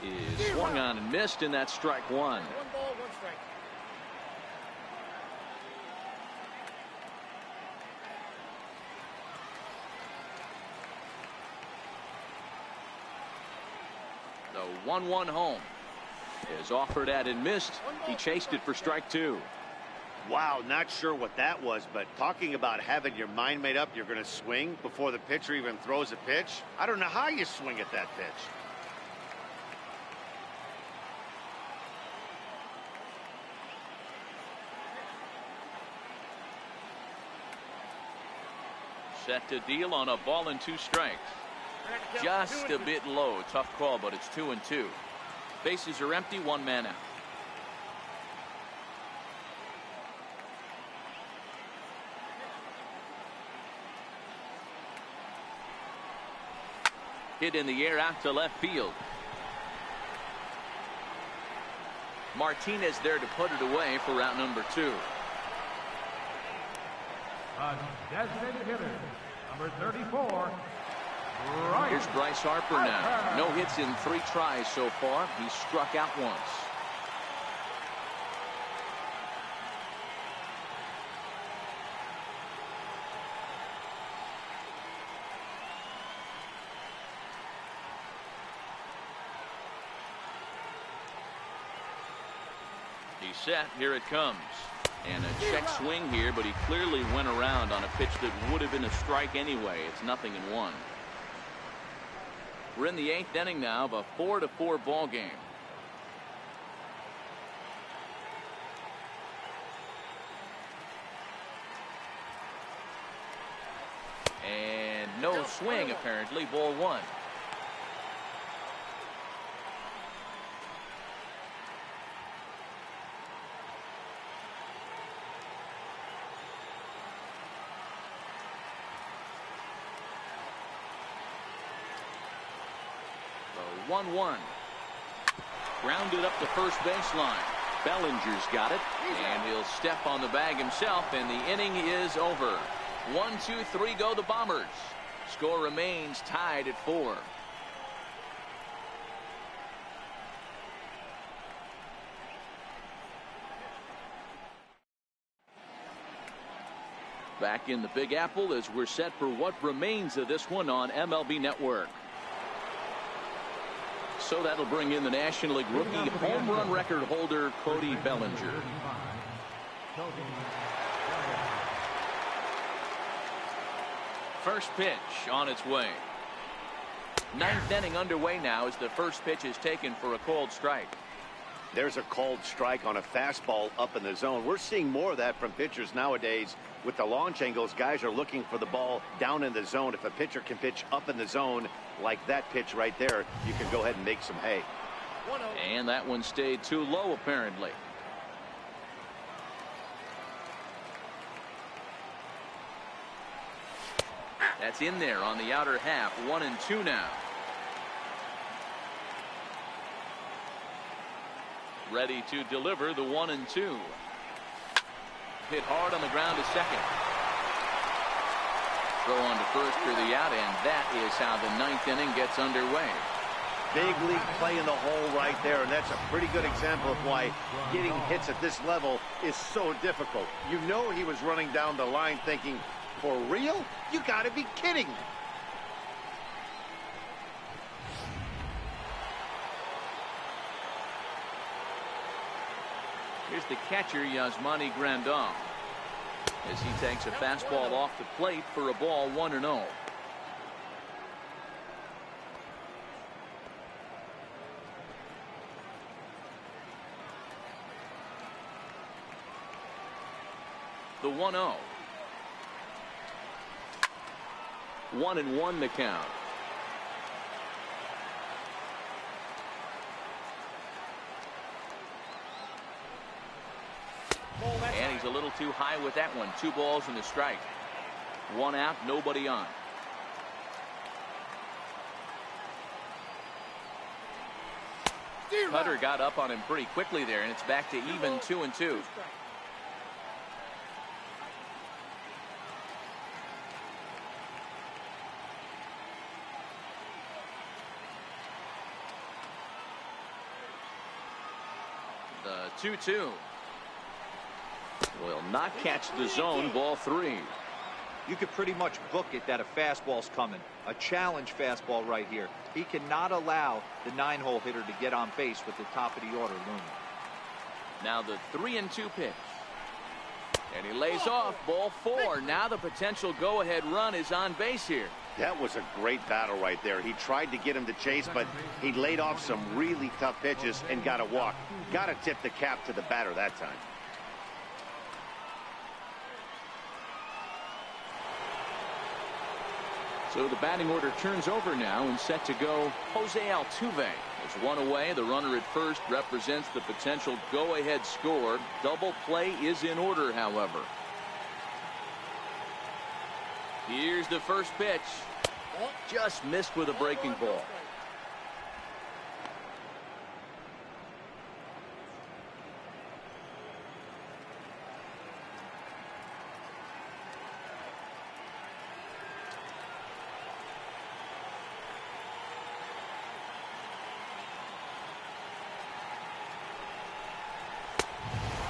is swung on and missed, and that's strike 1. 1 ball, 1 strike. The 1-1 home is offered at and missed. He chased it for strike 2. Wow, not sure what that was, but talking about having your mind made up, you're going to swing before the pitcher even throws a pitch. I don't know how you swing at that pitch. Set to deal on a ball and 2 strikes. Just a bit low. Tough call, but it's 2-2. Bases are empty, 1 man out. Hit in the air out to left field. Martinez there to put it away for out number 2. Designated hitter, number 34. Bryce. Here's Bryce Harper now. No hits in 3 tries so far. He struck out once. He's set. Here it comes. And a check swing here, but he clearly went around on a pitch that would have been a strike anyway. It's 0-1. We're in the 8th inning now of a 4-4 ball game. And no swing apparently. Ball 1. The 1-1. Grounded up the first baseline. Bellinger's got it, and he'll step on the bag himself, and the inning is over. 1-2-3 go the Bombers. Score remains tied at 4. Back in the Big Apple as we're set for what remains of this one on MLB Network. So that'll bring in the National League rookie home run record holder Cody Bellinger. First pitch on its way. 9th inning underway now as the first pitch is taken for a called strike. There's a called strike on a fastball up in the zone. We're seeing more of that from pitchers nowadays. With the launch angles, guys are looking for the ball down in the zone. If a pitcher can pitch up in the zone like that pitch right there, you can go ahead and make some hay. And that one stayed too low apparently. That's in there on the outer half. 1-2 now. Ready to deliver the 1-2. Hit hard on the ground to second. Throw on to first for the out, and that is how the 9th inning gets underway. Big league play in the hole right there, and that's a pretty good example of why getting hits at this level is so difficult. You know he was running down the line thinking, for real? You gotta be kidding me. Here's the catcher, Yasmani Grandal, as he takes a fastball off the plate for a ball. 1-0. The 1-0. 1-1 the count. And he's a little too high with that one. 2 balls and a strike. 1 out, nobody on. Cutter got up on him pretty quickly there, and it's back to even 2-2. The 2-2. Will not catch the zone. Ball 3. You could pretty much book it that a fastball's coming. A challenge fastball right here. He cannot allow the 9-hole hitter to get on base with the top of the order looming. Now the 3-2 pitch. And he lays off ball 4. Now the potential go-ahead run is on base here. That was a great battle right there. He tried to get him to chase, but he laid off some really tough pitches and got a walk. Got to tip the cap to the batter that time. So the batting order turns over now and set to go Jose Altuve. As one away, the runner at first represents the potential go-ahead score. Double play is in order, however. Here's the first pitch. Just missed with a breaking ball.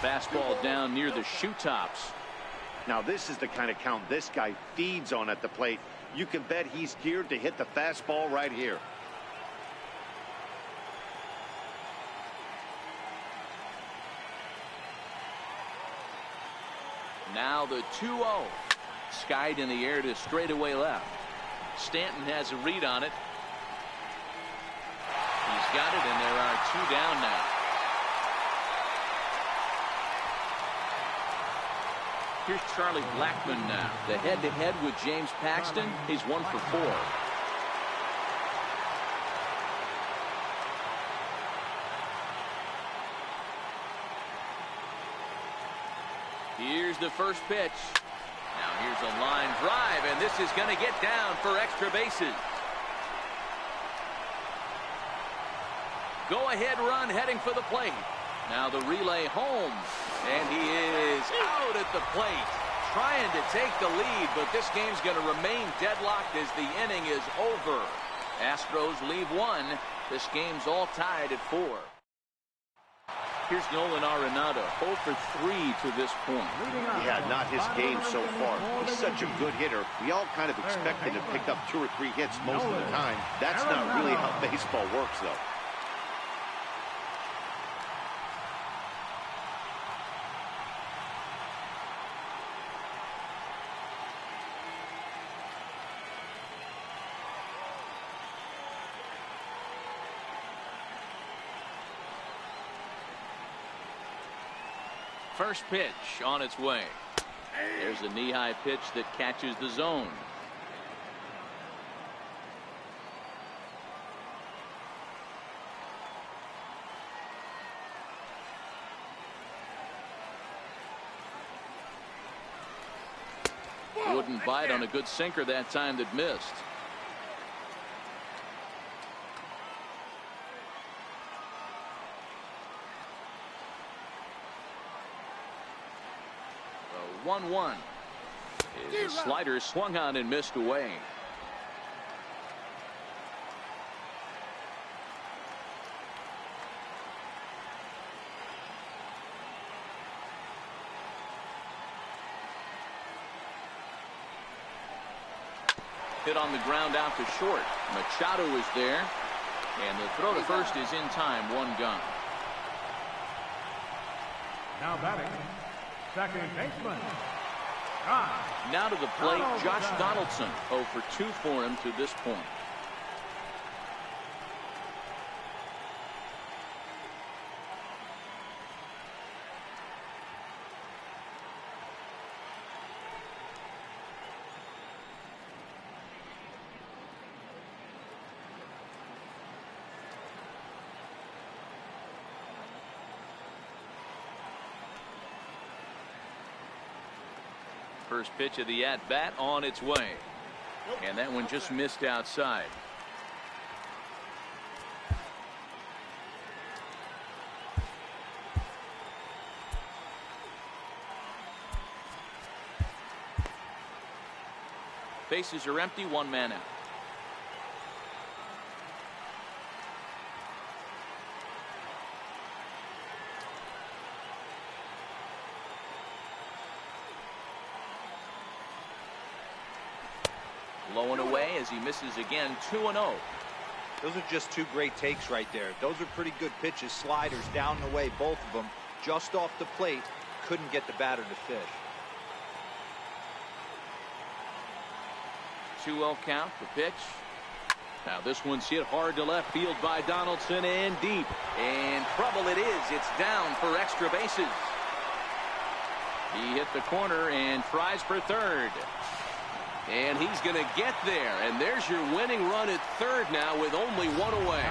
Fastball down near the shoe tops. Now this is the kind of count this guy feeds on at the plate. You can bet he's geared to hit the fastball right here. Now the 2-0. Skied in the air to straightaway left. Stanton has a read on it. He's got it, and there are 2 down now. Here's Charlie Blackmon now. The head-to-head with James Paxton. He's 1 for 4. Here's the first pitch. Now here's a line drive, and this is going to get down for extra bases. Go-ahead run heading for the plate. Now the relay home. And he is out at the plate, trying to take the lead, but this game's going to remain deadlocked as the inning is over. Astros leave 1. This game's all tied at 4. Here's Nolan Arenado, 0 for 3 to this point. Yeah, not his game so far. He's such a good hitter. We all kind of expect him to pick up 2 or 3 hits most of the time. That's not really how baseball works, though. First pitch on its way. There's a knee-high pitch that catches the zone. Wouldn't bite on a good sinker that time that missed. The 1-1. His slider swung on and missed away. Hit on the ground out to short. Machado is there. And the throw to first is in time. 1 gone. Now batting, second baseman. Now to the plate, Josh Donaldson. 0 for 2 for him to this point. First pitch of the at-bat on its way. And that one just missed outside. Bases are empty, 1 man out. Low and away as he misses again. 2-0. Those are just 2 great takes right there. Those are pretty good pitches. Sliders down and away, both of them. Just off the plate. Couldn't get the batter to fish. 2-0 count. The pitch. Now this one's hit hard to left field by Donaldson and deep. And trouble it is. It's down for extra bases. He hit the corner and tries for third. And he's going to get there. And there's your winning run at third now with only one away.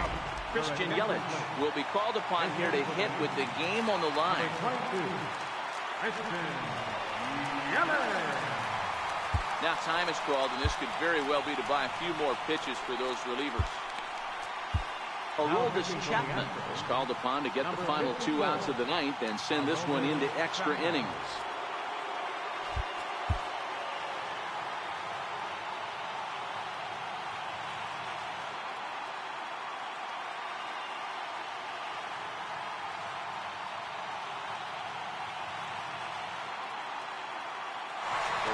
Christian Yelich will be called upon here to hit with the game on the line. Now time is called, and this could very well be to buy a few more pitches for those relievers. Aroldis Chapman is called upon to get the final 2 outs of the ninth and send this one into extra innings.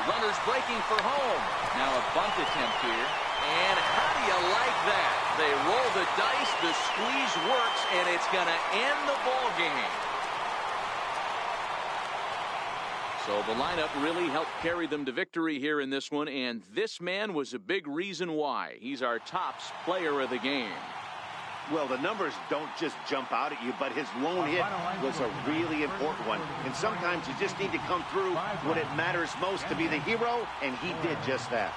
Runners breaking for home. Now a bunt attempt here. And how do you like that? They roll the dice, the squeeze works, and it's going to end the ball game. So the lineup really helped carry them to victory here in this one, and this man was a big reason why. He's our top player of the game. Well, the numbers don't just jump out at you, but his lone hit was a really important one. And sometimes you just need to come through when it matters most to be the hero, and he did just that.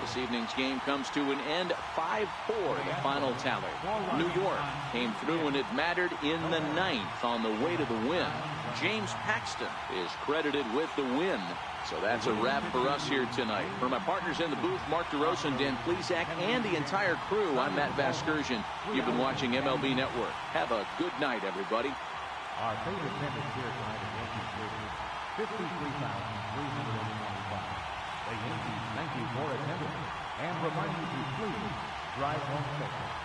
This evening's game comes to an end, 5-4, the final tally. New York came through when it mattered in the ninth on the way to the win. James Paxton is credited with the win. So that's a wrap for us here tonight. For my partners in the booth, Mark DeRosa and Dan Plesac, and the entire crew, I'm Matt Vasgersian. You've been watching MLB Network. Have a good night, everybody. Our favorite attendance here tonight at Yankee Stadium, 53,325. The Yankees thank you for attending and remind you to please drive home safely.